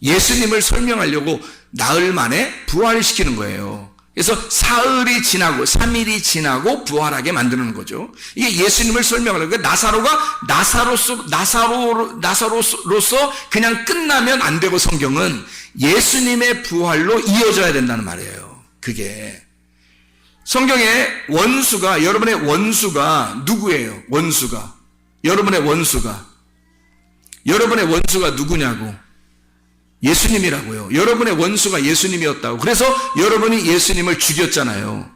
예수님을 설명하려고 나흘 만에 부활시키는 거예요. 그래서 사흘이 지나고 3일이 지나고 부활하게 만드는 거죠. 이게 예수님을 설명하려고. 나사로가 나사로로서 그냥 끝나면 안 되고 성경은 예수님의 부활로 이어져야 된다는 말이에요. 그게 성경에 여러분의 원수가 누구예요? 여러분의 원수가 누구냐고? 예수님이라고요. 여러분의 원수가 예수님이었다고. 그래서 여러분이 예수님을 죽였잖아요.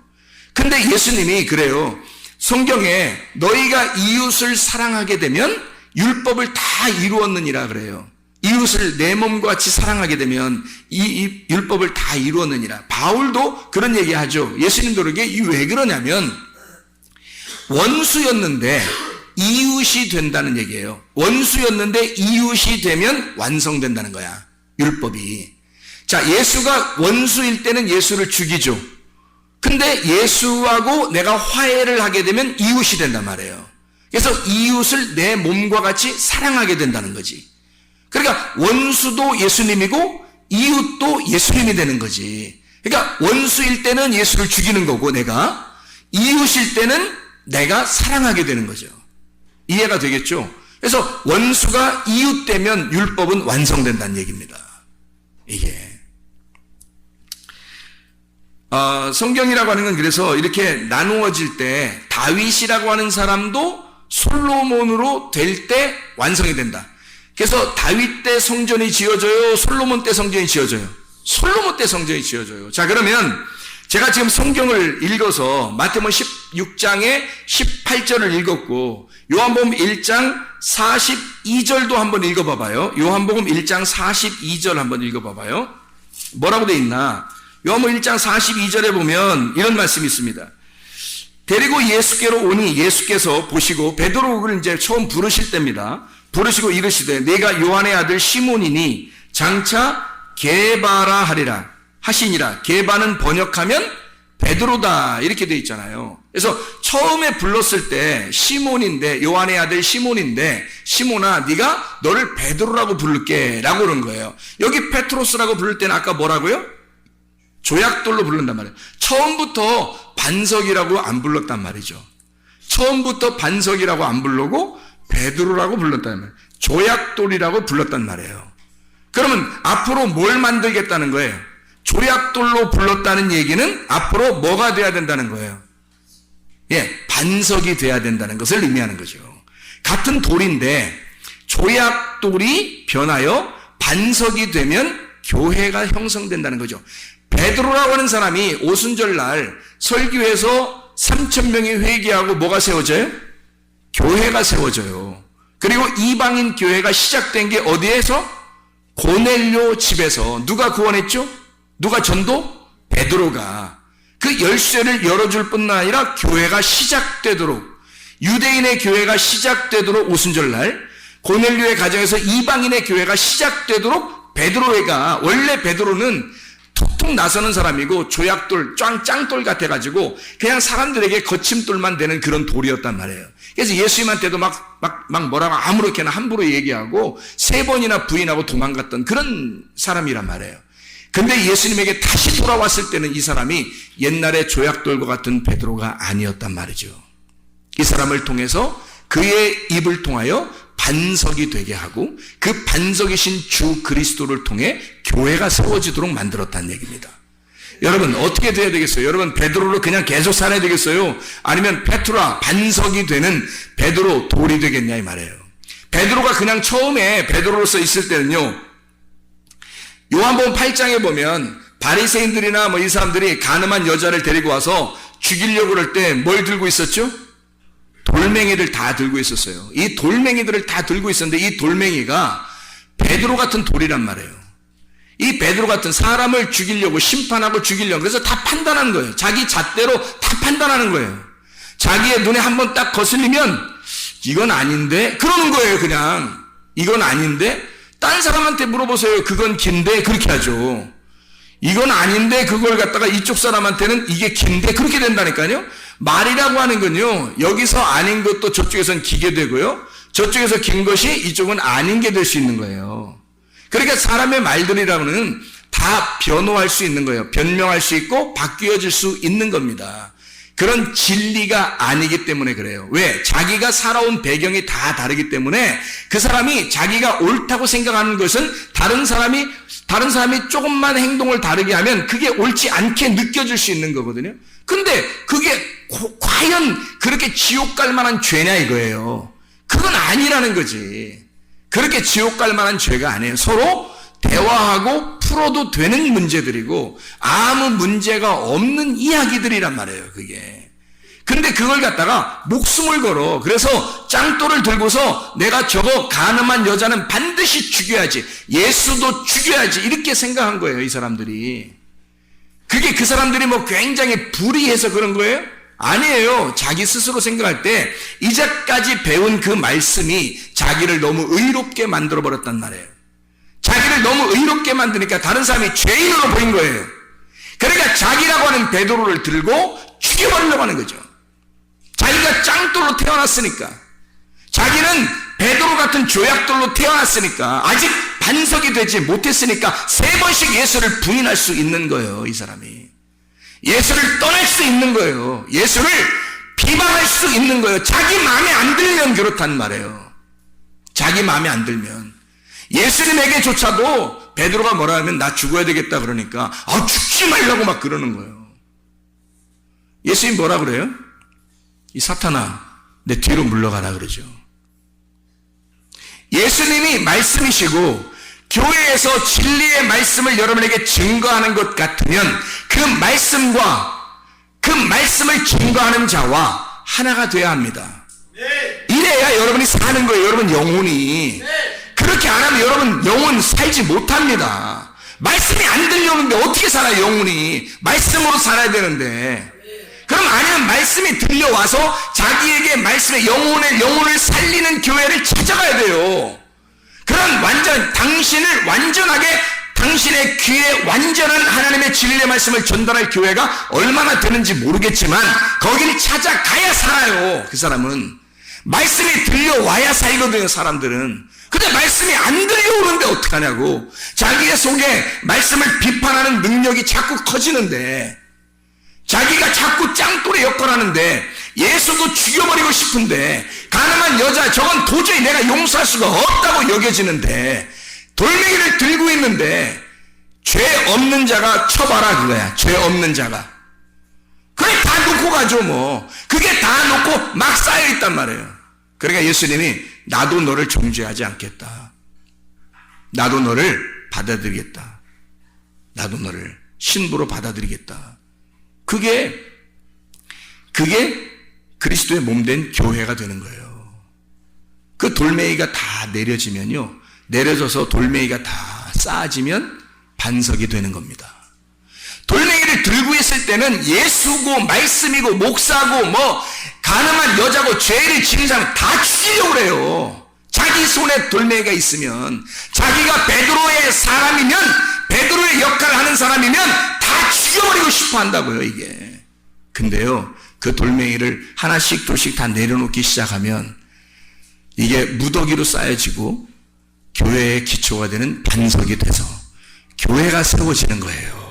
근데 예수님이 그래요. 성경에 너희가 이웃을 사랑하게 되면 율법을 다 이루었느니라 그래요. 이웃을 내 몸과 같이 사랑하게 되면 이 율법을 다 이루었느니라. 바울도 그런 얘기 하죠. 예수님도 그러게 왜 그러냐면 원수였는데 이웃이 된다는 얘기예요. 원수였는데 이웃이 되면 완성된다는 거야, 율법이. 자, 예수가 원수일 때는 예수를 죽이죠. 근데 예수하고 내가 화해를 하게 되면 이웃이 된단 말이에요. 그래서 이웃을 내 몸과 같이 사랑하게 된다는 거지. 그러니까 원수도 예수님이고 이웃도 예수님이 되는 거지. 그러니까 원수일 때는 예수를 죽이는 거고 내가, 이웃일 때는 내가 사랑하게 되는 거죠. 이해가 되겠죠? 그래서 원수가 이웃 되면 율법은 완성된다는 얘기입니다. 이게 성경이라고 하는 건 그래서 이렇게 나누어질 때 다윗이라고 하는 사람도 솔로몬으로 될 때 완성이 된다. 그래서 다윗 때 성전이 지어져요? 솔로몬 때 성전이 지어져요? 솔로몬 때 성전이 지어져요. 자, 그러면 제가 지금 성경을 읽어서 마태복음 16장에 18절을 읽었고 요한복음 1장 42절도 한번 읽어봐봐요. 요한복음 1장 42절 한번 읽어봐봐요. 뭐라고 돼 있나? 요한복음 1장 42절에 보면 이런 말씀이 있습니다. 데리고 예수께로 오니 예수께서 보시고 베드로를 이제 처음 부르실 때입니다. 부르시고 이르시되 내가 요한의 아들 시몬이니 장차 게바라 하리라 하시니라. 게바는 번역하면 베드로다 이렇게 돼 있잖아요. 그래서 처음에 불렀을 때 시몬인데 요한의 아들 시몬인데 시몬아 네가 너를 베드로라고 부를게 라고 그런 거예요. 여기 페트로스라고 부를 때는 아까 뭐라고요? 조약돌로 부른단 말이에요. 처음부터 반석이라고 안 불렀단 말이죠. 처음부터 반석이라고 안 부르고 베드로라고 불렀단 말이에요. 조약돌이라고 불렀단 말이에요. 그러면 앞으로 뭘 만들겠다는 거예요? 조약돌로 불렀다는 얘기는 앞으로 뭐가 돼야 된다는 거예요? 예, 반석이 돼야 된다는 것을 의미하는 거죠. 같은 돌인데 조약돌이 변하여 반석이 되면 교회가 형성된다는 거죠. 베드로라고 하는 사람이 오순절날 설교에서 3,000명이 회개하고 뭐가 세워져요? 교회가 세워져요. 그리고 이방인 교회가 시작된 게 어디에서? 고넬료 집에서. 누가 구원했죠? 누가 전도? 베드로가. 그 열쇠를 열어줄 뿐만 아니라 교회가 시작되도록, 유대인의 교회가 시작되도록 오순절날 고넬료의 가정에서 이방인의 교회가 시작되도록 베드로가, 원래 베드로는 툭툭 나서는 사람이고 조약돌, 짱돌 같아가지고 그냥 사람들에게 거침돌만 되는 그런 돌이었단 말이에요. 그래서 예수님한테도 막 뭐라고 아무렇게나 함부로 얘기하고 3번이나 부인하고 도망갔던 그런 사람이란 말이에요. 근데 예수님에게 다시 돌아왔을 때는 이 사람이 옛날에 조약돌과 같은 베드로가 아니었단 말이죠. 이 사람을 통해서 그의 입을 통하여 반석이 되게 하고 그 반석이신 주 그리스도를 통해 교회가 세워지도록 만들었다는 얘기입니다. 여러분 어떻게 돼야 되겠어요? 여러분 베드로로 그냥 계속 살아야 되겠어요? 아니면 페트라 반석이 되는 베드로 돌이 되겠냐 이 말이에요. 베드로가 그냥 처음에 베드로로서 있을 때는요, 요한복음 8장에 보면 바리새인들이나 뭐 이 사람들이 가늠한 여자를 데리고 와서 죽이려고 그럴 때 뭘 들고 있었죠? 돌멩이를 다 들고 있었어요. 이 돌멩이들을 다 들고 있었는데 이 돌멩이가 베드로 같은 돌이란 말이에요. 이 베드로 같은 사람을 죽이려고 심판하고 죽이려고 그래서 다 판단하는 거예요. 자기 잣대로 다 판단하는 거예요. 자기의 눈에 한번 딱 거슬리면 이건 아닌데 그러는 거예요. 그냥 이건 아닌데 딴 사람한테 물어보세요. 그건 긴데 그렇게 하죠. 이건 아닌데 그걸 갖다가 이쪽 사람한테는 이게 긴데 그렇게 된다니까요. 말이라고 하는 건요, 여기서 아닌 것도 저쪽에서는 기게 되고요, 저쪽에서 긴 것이 이쪽은 아닌 게 될 수 있는 거예요. 그러니까 사람의 말들이라고는 다 변호할 수 있는 거예요. 변명할 수 있고 바뀌어질 수 있는 겁니다. 그런 진리가 아니기 때문에 그래요. 왜? 자기가 살아온 배경이 다 다르기 때문에 그 사람이 자기가 옳다고 생각하는 것은 다른 사람이 조금만 행동을 다르게 하면 그게 옳지 않게 느껴질 수 있는 거거든요. 근데 그게 과연 그렇게 지옥 갈 만한 죄냐 이거예요. 그건 아니라는 거지. 그렇게 지옥 갈 만한 죄가 아니에요. 서로 대화하고 풀어도 되는 문제들이고 아무 문제가 없는 이야기들이란 말이에요. 그게. 근데 그걸 갖다가 목숨을 걸어. 그래서 짱돌을 들고서 내가 저거 가늠한 여자는 반드시 죽여야지, 예수도 죽여야지, 이렇게 생각한 거예요. 이 사람들이. 그게 그 사람들이 뭐 굉장히 불의해서 그런 거예요? 아니에요. 자기 스스로 생각할 때 이제까지 배운 그 말씀이 자기를 너무 의롭게 만들어버렸단 말이에요. 자기를 너무 의롭게 만드니까 다른 사람이 죄인으로 보인 거예요. 그러니까 자기라고 하는 베드로를 들고 죽여버리려고 하는 거죠. 자기가 짱돌로 태어났으니까, 자기는 베드로 같은 조약돌로 태어났으니까, 아직 반석이 되지 못했으니까 3번씩 예수를 부인할 수 있는 거예요. 이 사람이 예수를 떠날 수 있는 거예요. 예수를 비방할 수 있는 거예요. 자기 마음에 안 들면 그렇단 말이에요. 자기 마음에 안 들면. 예수님에게조차도 베드로가 뭐라 하면 나 죽어야 되겠다 그러니까 죽지 말라고 막 그러는 거예요. 예수님 뭐라 그래요? 이 사탄아 내 뒤로 물러가라 그러죠. 예수님이 말씀이시고 교회에서 진리의 말씀을 여러분에게 증거하는 것 같으면 그 말씀과 그 말씀을 증거하는 자와 하나가 돼야 합니다. 이래야 여러분이 사는 거예요. 여러분 영혼이. 그렇게 안 하면 여러분 영혼 살지 못합니다. 말씀이 안 들려오는데 어떻게 살아요, 영혼이? 말씀으로 살아야 되는데. 그럼 아니면 말씀이 들려와서 자기에게 말씀의 영혼을 살리는 교회를 찾아가야 돼요. 그런 당신을 완전하게 당신의 귀에 완전한 하나님의 진리의 말씀을 전달할 교회가 얼마나 되는지 모르겠지만 거기를 찾아가야 살아요. 그 사람은 말씀이 들려와야 살거든요. 사람들은. 근데 말씀이 안 들려오는데 어떡하냐고. 자기의 속에 말씀을 비판하는 능력이 자꾸 커지는데, 자기가 자꾸 짱돌에 엮어라는데, 예수도 죽여버리고 싶은데, 가늠한 여자 저건 도저히 내가 용서할 수가 없다고 여겨지는데, 돌멩이를 들고 있는데 죄 없는 자가 쳐봐라 그거야. 죄 없는 자가. 그게 다 놓고 가죠 뭐. 그게 다 놓고 막 쌓여있단 말이에요. 그러니까 예수님이 나도 너를 정죄하지 않겠다. 나도 너를 받아들이겠다. 나도 너를 신부로 받아들이겠다. 그게 그리스도의 몸된 교회가 되는 거예요. 그 돌멩이가 다 내려지면요, 내려져서 돌멩이가 다 쌓아지면 반석이 되는 겁니다. 돌멩이를 들고 있을 때는 예수고 말씀이고 목사고 뭐 가늠한 여자고 죄를 지는 사람 다 죽이려고 그래요. 자기 손에 돌멩이가 있으면, 자기가 베드로의 사람이면, 베드로의 역할을 하는 사람이면 다 죽여버리고 싶어 한다고요, 이게. 근데요, 그 돌멩이를 하나씩 둘씩 다 내려놓기 시작하면 이게 무더기로 쌓여지고 교회의 기초가 되는 반석이 돼서 교회가 세워지는 거예요.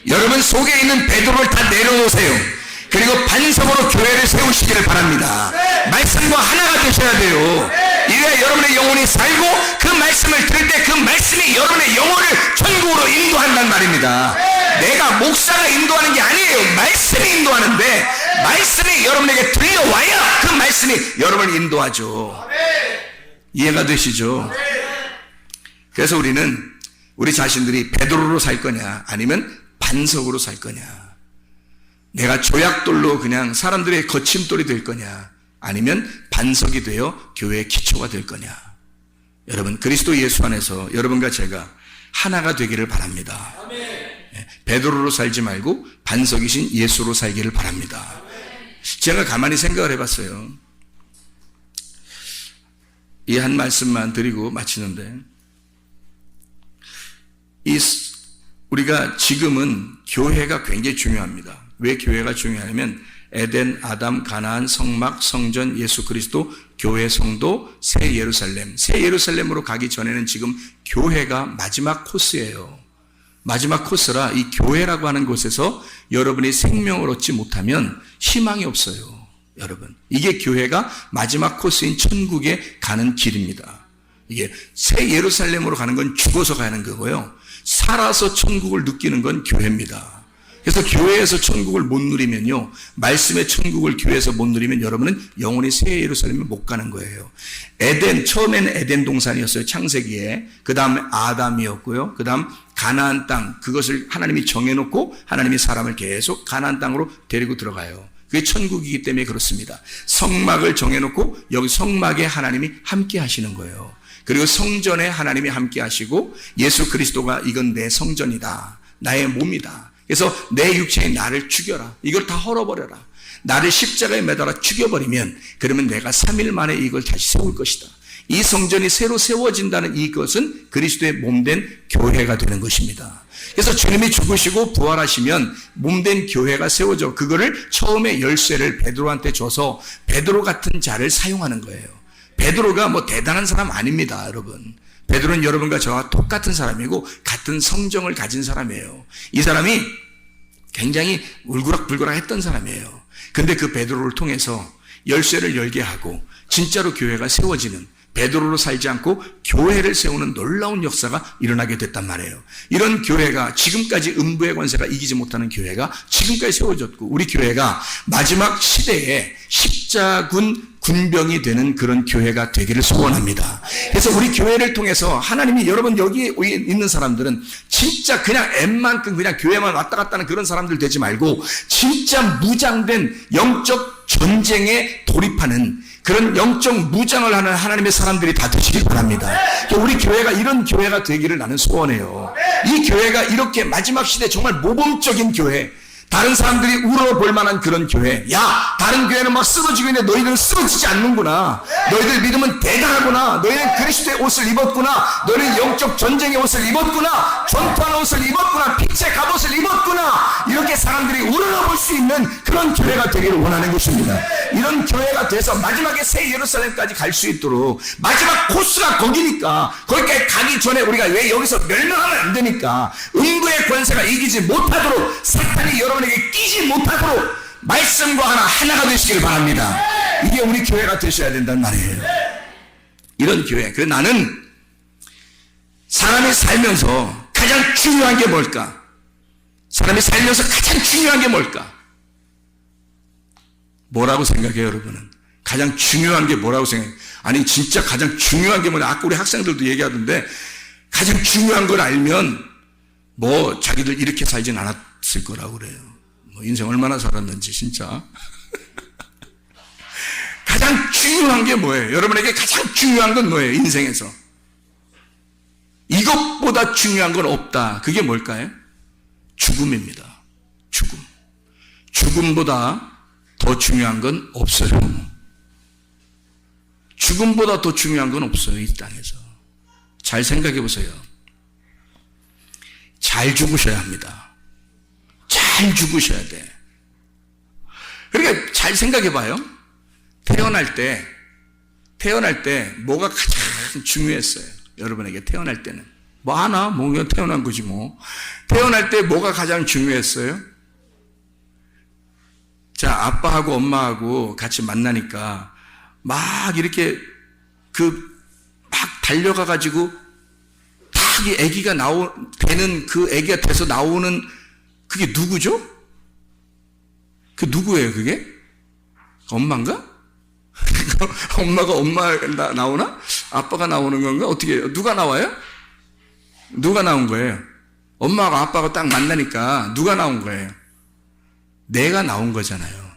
여러분 속에 있는 베드로를 다 내려놓으세요. 그리고 반석으로 교회를 세우시기를 바랍니다. 말씀과 하나가 되셔야 돼요. 이래야 여러분의 영혼이 살고 그 말씀을 들을 때 그 말씀이 여러분의 영혼을 천국으로 인도한단 말입니다. 내가 목사가 인도하는 게 아니에요. 말씀이 인도하는데, 말씀이 여러분에게 들려와야 그 말씀이 여러분을 인도하죠. 이해가 되시죠? 그래서 우리는 우리 자신들이 베드로로 살 거냐 아니면 반석으로 살 거냐, 내가 조약돌로 그냥 사람들의 거침돌이 될 거냐 아니면 반석이 되어 교회의 기초가 될 거냐. 여러분 그리스도 예수 안에서 여러분과 제가 하나가 되기를 바랍니다. 베드로로 살지 말고 반석이신 예수로 살기를 바랍니다. 제가 가만히 생각을 해봤어요. 이 한 말씀만 드리고 마치는데, 우리가 지금은 교회가 굉장히 중요합니다. 왜 교회가 중요하냐면 에덴, 아담, 가나안, 성막, 성전, 예수 그리스도, 교회, 성도, 새 예루살렘. 새 예루살렘으로 가기 전에는 지금 교회가 마지막 코스예요. 마지막 코스라 이 교회라고 하는 곳에서 여러분이 생명을 얻지 못하면 희망이 없어요. 여러분, 이게 교회가 마지막 코스인 천국에 가는 길입니다. 이게 새 예루살렘으로 가는 건 죽어서 가는 거고요, 살아서 천국을 느끼는 건 교회입니다. 그래서 교회에서 천국을 못 누리면요, 말씀의 천국을 교회에서 못 누리면 여러분은 영원히 새 예루살렘에 못 가는 거예요. 에덴, 처음에는 에덴 동산이었어요. 창세기에. 그 다음에 아담이었고요. 그 다음 가나안 땅, 그것을 하나님이 정해놓고 하나님이 사람을 계속 가나안 땅으로 데리고 들어가요. 그게 천국이기 때문에 그렇습니다. 성막을 정해놓고 여기 성막에 하나님이 함께 하시는 거예요. 그리고 성전에 하나님이 함께 하시고 예수 그리스도가 이건 내 성전이다, 나의 몸이다, 그래서 내 육체의 나를 죽여라, 이걸 다 헐어버려라, 나를 십자가에 매달아 죽여버리면 그러면 내가 3일 만에 이걸 다시 세울 것이다. 이 성전이 새로 세워진다는 이것은 그리스도의 몸된 교회가 되는 것입니다. 그래서 주님이 죽으시고 부활하시면 몸된 교회가 세워져 그거를 처음에 열쇠를 베드로한테 줘서 베드로 같은 자를 사용하는 거예요. 베드로가 뭐 대단한 사람 아닙니다, 여러분. 베드로는 여러분과 저와 똑같은 사람이고 같은 성정을 가진 사람이에요. 이 사람이 굉장히 울그락불그락 했던 사람이에요. 근데 그 베드로를 통해서 열쇠를 열게 하고 진짜로 교회가 세워지는, 베드로로 살지 않고 교회를 세우는 놀라운 역사가 일어나게 됐단 말이에요. 이런 교회가 지금까지 음부의 권세가 이기지 못하는 교회가 지금까지 세워졌고, 우리 교회가 마지막 시대에 십자군 군병이 되는 그런 교회가 되기를 소원합니다. 그래서 우리 교회를 통해서 하나님이 여러분 여기 있는 사람들은 진짜 그냥 앱만큼 그냥 교회만 왔다 갔다 하는 그런 사람들 되지 말고 진짜 무장된 영적 전쟁에 돌입하는 그런 영적 무장을 하는 하나님의 사람들이 다 되시길 바랍니다. 우리 교회가 이런 교회가 되기를 나는 소원해요. 이 교회가 이렇게 마지막 시대 정말 모범적인 교회, 다른 사람들이 울어볼 만한 그런 교회. 야, 다른 교회는 막 쓰러지고 있는데 너희들은 쓰러지지 않는구나. 너희들 믿음은 대단하구나. 너희는 그리스도의 옷을 입었구나. 너희는 영적 전쟁의 옷을 입었구나. 전투하는 옷을 입었구나. 빛의 갑옷을 입었구나. 이렇게 사람들이 우러러볼 수 있는 그런 교회가 되기를 원하는 것입니다. 이런 교회가 돼서 마지막에 새 예루살렘까지 갈 수 있도록, 마지막 코스가 거기니까 거기까지 가기 전에 우리가 왜 여기서 멸망하면 안 되니까 음부의 권세가 이기지 못하도록, 사탄이 여러분에게 끼지 못하도록 말씀과 하나가 되시길 바랍니다. 이게 우리 교회가 되셔야 된다는 말이에요. 이런 교회. 그래서 나는 사람이 살면서 가장 중요한 게 뭘까? 사람이 살면서 가장 중요한 게 뭘까? 뭐라고 생각해요, 여러분은? 가장 중요한 게 뭐라고 생각해요? 아니, 진짜 가장 중요한 게 뭐냐? 아까 우리 학생들도 얘기하던데, 가장 중요한 걸 알면, 뭐, 자기들 이렇게 살진 않았을 거라고 그래요. 뭐, 인생 얼마나 살았는지, 진짜. 가장 중요한 게 뭐예요? 여러분에게 가장 중요한 건 뭐예요? 인생에서. 이것보다 중요한 건 없다. 그게 뭘까요? 죽음입니다. 죽음. 죽음보다 더 중요한 건 없어요. 죽음보다 더 중요한 건 없어요, 이 땅에서. 잘 생각해 보세요. 잘 죽으셔야 합니다. 잘 죽으셔야 돼. 그러니까 잘 생각해 봐요. 태어날 때 뭐가 가장 중요했어요? 여러분에게 태어날 때는. 뭐 하나? 뭐 그냥 태어난 거지 뭐. 태어날 때 뭐가 가장 중요했어요? 자, 아빠하고 엄마하고 같이 만나니까 막 이렇게 막 달려가가지고 딱 이 아기가 되는 그 아기가 돼서 나오는 그게 누구죠? 그 누구예요, 그게? 엄마인가? 엄마가 나오나? 아빠가 나오는 건가? 어떻게 해요? 누가 나와요? 누가 나온 거예요? 엄마가 아빠가 딱 만나니까 누가 나온 거예요? 내가 나온 거잖아요.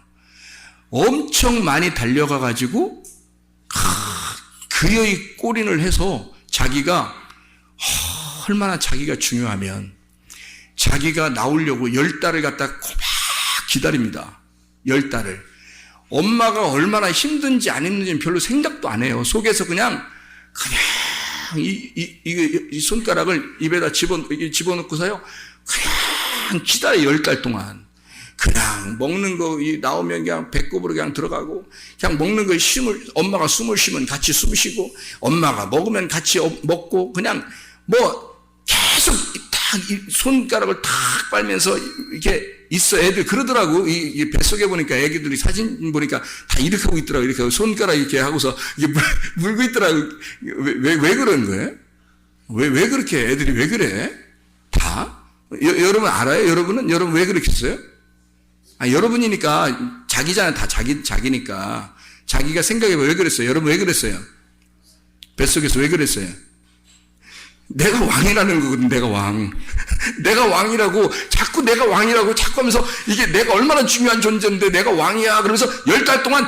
엄청 많이 달려가가지고 그의 꼬린을 해서 자기가 얼마나 자기가 중요하면 자기가 나오려고 10달을 갖다 고막 기다립니다. 10달을. 엄마가 얼마나 힘든지 안 힘든지는 별로 생각도 안 해요. 속에서 그냥 이 손가락을 입에다 집어넣고서요. 그냥 기다려 10달 동안. 그냥 먹는 거 나오면 그냥 배꼽으로 그냥 들어가고, 그냥 먹는 거에 엄마가 숨을 쉬면 같이 숨 쉬고, 엄마가 먹으면 같이 먹고, 그냥 뭐 계속 딱 손가락을 탁 빨면서 이렇게 있어. 애들 그러더라고. 이 뱃속에 보니까 애기들이 사진 보니까 다 이렇게 하고 있더라고. 이렇게 하고 손가락 이렇게 하고서 이게 물고 있더라고. 왜 그런 거예요? 왜 그렇게 애들이 왜 그래? 다? 여러분 알아요? 여러분 왜 그렇게 했어요? 여러분이니까 자기잖아요. 다 자기니까. 자기가 생각해봐. 왜 그랬어요? 여러분 왜 그랬어요? 뱃속에서 왜 그랬어요? 내가 왕이라는 거거든, 내가 왕. 내가 왕이라고, 자꾸 내가 왕이라고 자꾸 하면서 이게 내가 얼마나 중요한 존재인데 내가 왕이야. 그러면서 10달 동안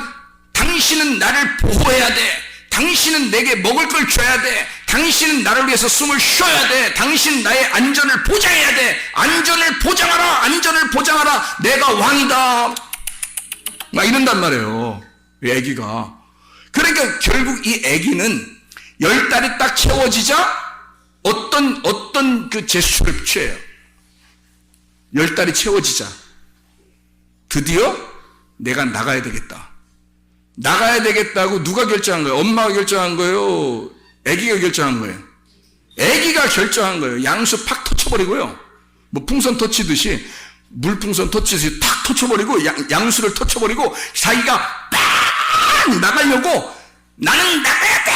당신은 나를 보호해야 돼. 당신은 내게 먹을 걸 줘야 돼. 당신은 나를 위해서 숨을 쉬어야 돼. 당신 나의 안전을 보장해야 돼. 안전을 보장하라. 안전을 보장하라. 내가 왕이다. 막 이런단 말이에요. 이 애기가. 그러니까 결국 이 애기는 10달이 딱 채워지자 어떤 그 제스처를 취해요. 10달이 채워지자 드디어 내가 나가야 되겠다. 나가야 되겠다고 누가 결정한 거예요? 엄마가 결정한 거예요? 아기가 결정한 거예요? 아기가 결정한 거예요. 양수 팍 터쳐버리고요. 뭐 풍선 터치듯이, 물풍선 터치듯이 탁 터쳐버리고, 양수를 터쳐버리고, 자기가 빡 나가려고, 나는 나가야 돼!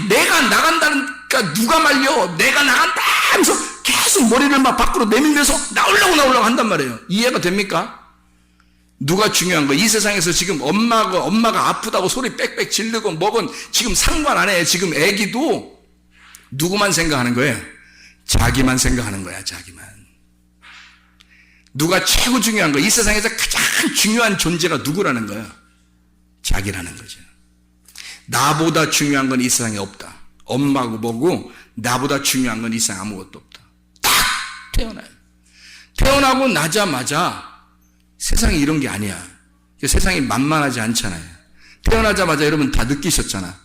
내가 나간다니까 누가 말려? 내가 나간다! 하면서 계속 머리를 막 밖으로 내밀면서 나오려고 한단 말이에요. 이해가 됩니까? 누가 중요한 거야? 이 세상에서 지금 엄마가 아프다고 소리 빽빽 지르고 먹은 지금 상관 안 해. 지금 애기도 누구만 생각하는 거예요? 자기만 생각하는 거야, 자기만. 누가 최고 중요한 거야? 이 세상에서 가장 중요한 존재가 누구라는 거야? 자기라는 거죠. 나보다 중요한 건 이 세상에 없다. 엄마고 뭐고 나보다 중요한 건 이 세상에 아무것도 없다. 딱 태어나요. 태어나고 나자마자 세상에 이런 게 아니야. 세상이 만만하지 않잖아요. 태어나자마자 여러분 다 느끼셨잖아.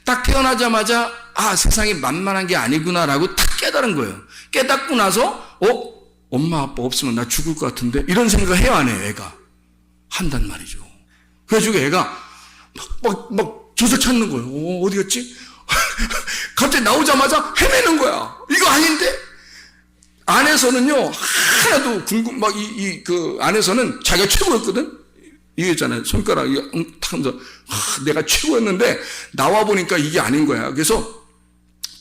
딱 태어나자마자 세상이 만만한 게 아니구나라고 딱 깨달은 거예요. 깨닫고 나서 엄마 아빠 없으면 나 죽을 것 같은데 이런 생각을 해요, 안 해요? 애가 한단 말이죠. 그래가지고 애가 막 젖을 찾는 거예요. 어디 갔지? 갑자기 나오자마자 헤매는 거야. 이거 아닌데? 안에서는요, 하나도 그 안에서는 자기가 최고였거든? 이게 있잖아요. 손가락, 탁 하면서, 내가 최고였는데, 나와보니까 이게 아닌 거야. 그래서,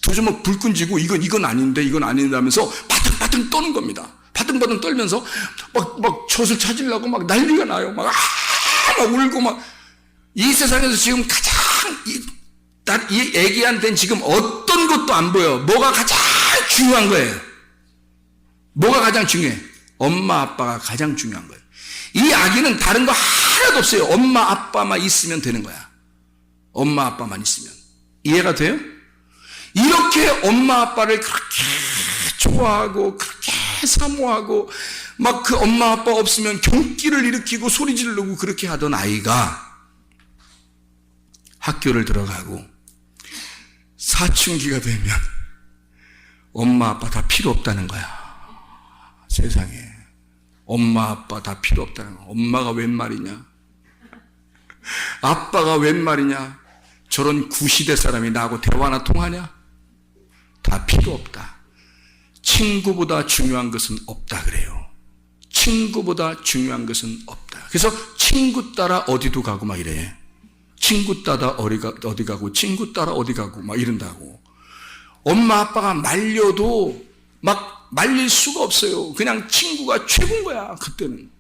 두 주먹 불끈 쥐고, 이건 아닌데, 이건 아닌데 하면서, 바등바등 떠는 겁니다. 바등바등 떨면서, 막 젖을 찾으려고 막 난리가 나요. 막 울고 이 세상에서 지금 가장, 이 애기한테는 지금 어떤 것도 안 보여. 뭐가 가장 중요한 거예요. 뭐가 가장 중요해? 엄마 아빠가 가장 중요한 거예요. 이 아기는 다른 거 하나도 없어요. 엄마 아빠만 있으면 되는 거야. 엄마 아빠만 있으면. 이해가 돼요? 이렇게 엄마 아빠를 그렇게 좋아하고 그렇게 사모하고 막 그 엄마 아빠 없으면 경기를 일으키고 소리 지르고 그렇게 하던 아이가 학교를 들어가고 사춘기가 되면 엄마 아빠 다 필요 없다는 거야. 세상에 엄마 아빠 다 필요 없다는 거야. 엄마가 웬 말이냐, 아빠가 웬 말이냐, 저런 구시대 사람이 나하고 대화나 통하냐, 다 필요 없다. 친구보다 중요한 것은 없다 그래요. 친구보다 중요한 것은 없다. 그래서 친구 따라 어디도 가고 막 이래. 친구 따라 어디 가고 친구 따라 어디 가고 막 이런다고. 엄마 아빠가 말려도 막 말릴 수가 없어요. 그냥 친구가 최고인 거야, 그때는.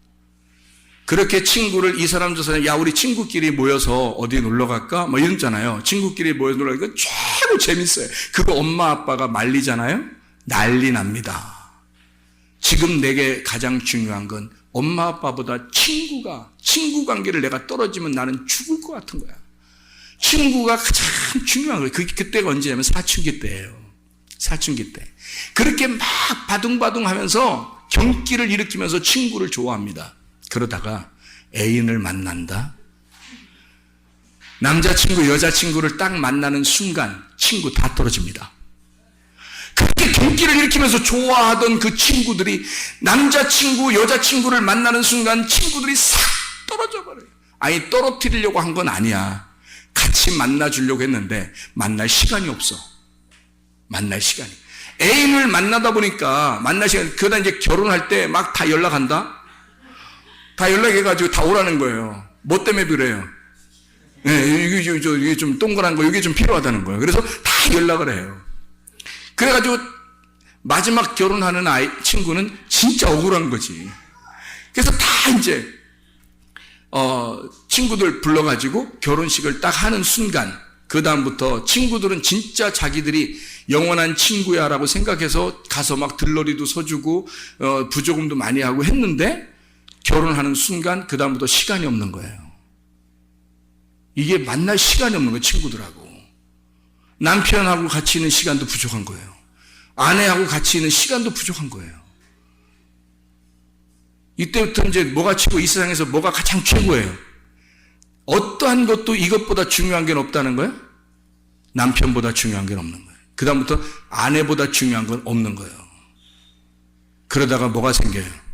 그렇게 친구를 이 사람 저 사람, 야 우리 친구끼리 모여서 어디 놀러 갈까? 뭐 이러잖아요. 친구끼리 모여서 놀러 가니까 최고 재밌어요. 그거 엄마 아빠가 말리잖아요. 난리 납니다. 지금 내게 가장 중요한 건 엄마 아빠보다 친구 관계를 내가 떨어지면 나는 죽을 것 같은 거야. 친구가 가장 중요한 거예요. 그때가 언제냐면 사춘기 때예요. 사춘기 때. 그렇게 막 바둥바둥 하면서 경기를 일으키면서 친구를 좋아합니다. 그러다가 애인을 만난다. 남자친구, 여자친구를 딱 만나는 순간 친구 다 떨어집니다. 그렇게 경기를 일으키면서 좋아하던 그 친구들이 남자친구, 여자친구를 만나는 순간 친구들이 싹 떨어져 버려요. 아니, 떨어뜨리려고 한 건 아니야. 같이 만나주려고 했는데 만날 시간이 없어. 만날 시간이. 애인을 만나다 보니까 만날 시간, 그러다 이제 결혼할 때 막 다 연락한다? 다 연락해가지고 다 오라는 거예요. 뭐 때문에 그래요? 네, 이게 좀 동그란 거, 이게 좀 필요하다는 거예요. 그래서 다 연락을 해요. 그래가지고 마지막 결혼하는 친구는 진짜 억울한 거지. 그래서 다 이제, 친구들 불러가지고 결혼식을 딱 하는 순간, 그다음부터 친구들은 진짜 자기들이 영원한 친구야 라고 생각해서 가서 막 들러리도 서주고, 부조금도 많이 하고 했는데, 결혼하는 순간, 그다음부터 시간이 없는 거예요. 이게 만날 시간이 없는 거예요, 친구들하고. 남편하고 같이 있는 시간도 부족한 거예요. 아내하고 같이 있는 시간도 부족한 거예요. 이때부터 이제 뭐가 최고, 이 세상에서 뭐가 가장 최고예요? 어떠한 것도 이것보다 중요한 게 없다는 거예요? 남편보다 중요한 게 없는 거예요. 그 다음부터 아내보다 중요한 건 없는 거예요. 그러다가 뭐가 생겨요?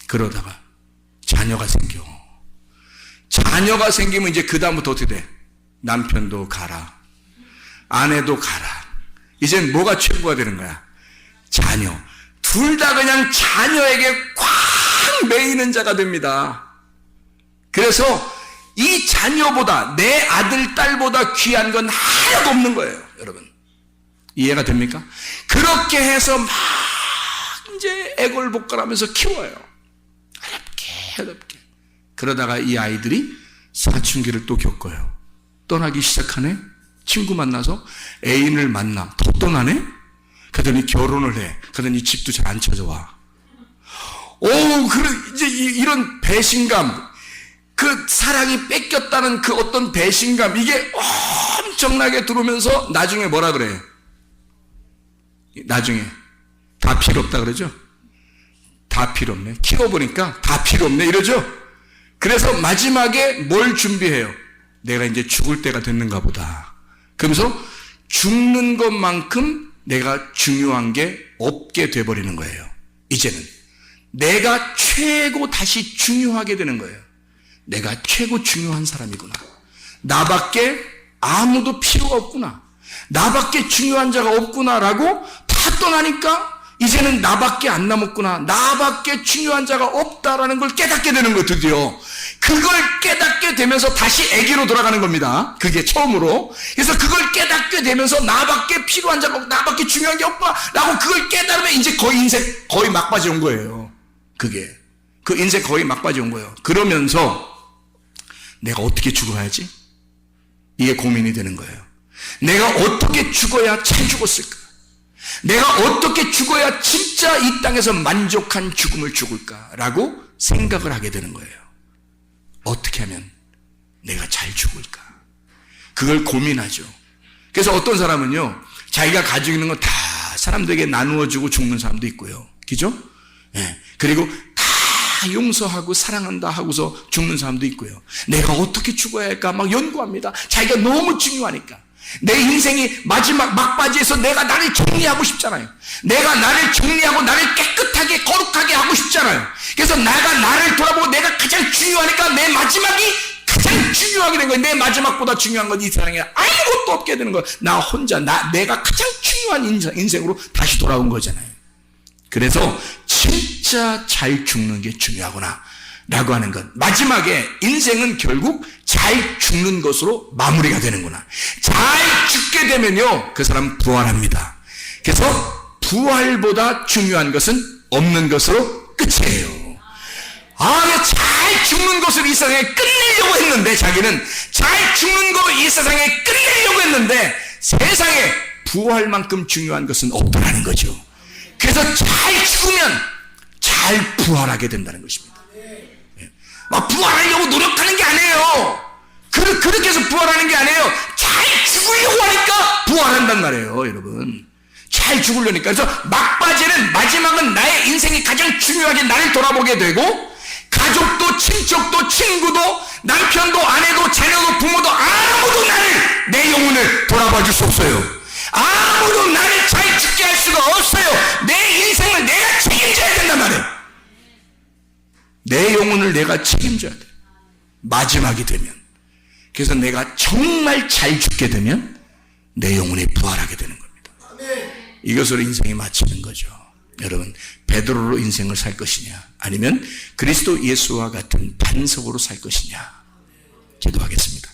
그러다가 자녀가 생겨. 자녀가 생기면 이제 그 다음부터 어떻게 돼? 남편도 가라. 아내도 가라. 이젠 뭐가 최고가 되는 거야? 자녀. 둘 다 그냥 자녀에게 꽉 매이는 자가 됩니다. 그래서 이 자녀보다, 내 아들, 딸보다 귀한 건 하나도 없는 거예요, 여러분. 이해가 됩니까? 그렇게 해서 막 이제 애걸복걸하면서 키워요. 어렵게 해롭게. 그러다가 이 아이들이 사춘기를 또 겪어요. 떠나기 시작하네. 친구 만나서 애인을 만나. 더 떠나네. 그러더니 결혼을 해. 그러더니 집도 잘 안 찾아와. 이제 이런 배신감, 그 사랑이 뺏겼다는 그 어떤 배신감, 이게 엄청나게 들어오면서 나중에 뭐라 그래? 나중에 다 필요 없다 그러죠? 다 필요 없네. 키워보니까 다 필요 없네 이러죠? 그래서 마지막에 뭘 준비해요? 내가 이제 죽을 때가 됐는가 보다. 그러면서 죽는 것만큼 내가 중요한 게 없게 돼버리는 거예요. 이제는 내가 최고 다시 중요하게 되는 거예요. 내가 최고 중요한 사람이구나. 나밖에 아무도 필요가 없구나. 나밖에 중요한 자가 없구나라고 다 떠나니까 이제는 나밖에 안 남았구나. 나밖에 중요한 자가 없다라는 걸 깨닫게 되는 거예요. 드디어 그걸 깨닫게 되면서 다시 아기로 돌아가는 겁니다. 그게 처음으로. 그래서 그걸 깨닫게 되면서 나밖에 필요한 자가 없고 나밖에 중요한 게 없구나라고 그걸 깨달으면 이제 거의 인생 거의 막바지 온 거예요. 그게 그 인생 거의 막바지 온 거예요. 그러면서 내가 어떻게 죽어야지? 이게 고민이 되는 거예요. 내가 어떻게 죽어야 잘 죽었을까? 내가 어떻게 죽어야 진짜 이 땅에서 만족한 죽음을 죽을까라고 생각을 하게 되는 거예요. 어떻게 하면 내가 잘 죽을까? 그걸 고민하죠. 그래서 어떤 사람은요, 자기가 가지고 있는 거 다 사람들에게 나누어 주고 죽는 사람도 있고요. 그죠? 예. 그리고 다 용서하고 사랑한다 하고서 죽는 사람도 있고요. 내가 어떻게 죽어야 할까 막 연구합니다. 자기가 너무 중요하니까. 내 인생이 마지막 막바지에서 내가 나를 정리하고 싶잖아요. 내가 나를 정리하고 나를 깨끗하게 거룩하게 하고 싶잖아요. 그래서 내가 나를 돌아보고 내가 가장 중요하니까 내 마지막이 가장 중요하게 된 거예요. 내 마지막보다 중요한 건 이 세상에 아무것도 없게 되는 거예요. 나 혼자 내가 가장 중요한 인생으로 다시 돌아온 거잖아요. 그래서 진짜 잘 죽는 게 중요하구나 라고 하는 것. 마지막에 인생은 결국 잘 죽는 것으로 마무리가 되는구나. 잘 죽게 되면요, 그 사람 부활합니다. 그래서 부활보다 중요한 것은 없는 것으로 끝이에요. 잘 죽는 것을 이 세상에 끝내려고 했는데, 자기는 잘 죽는 거 이 세상에 끝내려고 했는데 세상에 부활만큼 중요한 것은 없더라는 거죠. 그래서 잘 죽으면 잘 부활하게 된다는 것입니다. 막 부활하려고 노력하는 게 아니에요. 그렇게 해서 부활하는 게 아니에요. 잘 죽으려고 하니까 부활한단 말이에요, 여러분. 잘 죽으려니까. 그래서 막바지는, 마지막은 나의 인생이 가장 중요하게 나를 돌아보게 되고, 가족도 친척도 친구도 남편도 아내도 자녀도 부모도 아무도 내 영혼을 돌아봐 줄 수 없어요. 아무도 나를 잘 죽게 할 수가 없어요. 내 인생을 내가 책임져야 된단 말이에요. 내 영혼을 내가 책임져야 돼. 마지막이 되면. 그래서 내가 정말 잘 죽게 되면 내 영혼이 부활하게 되는 겁니다. 이것으로 인생이 마치는 거죠. 여러분, 베드로로 인생을 살 것이냐, 아니면 그리스도 예수와 같은 반석으로 살 것이냐, 기도하겠습니다.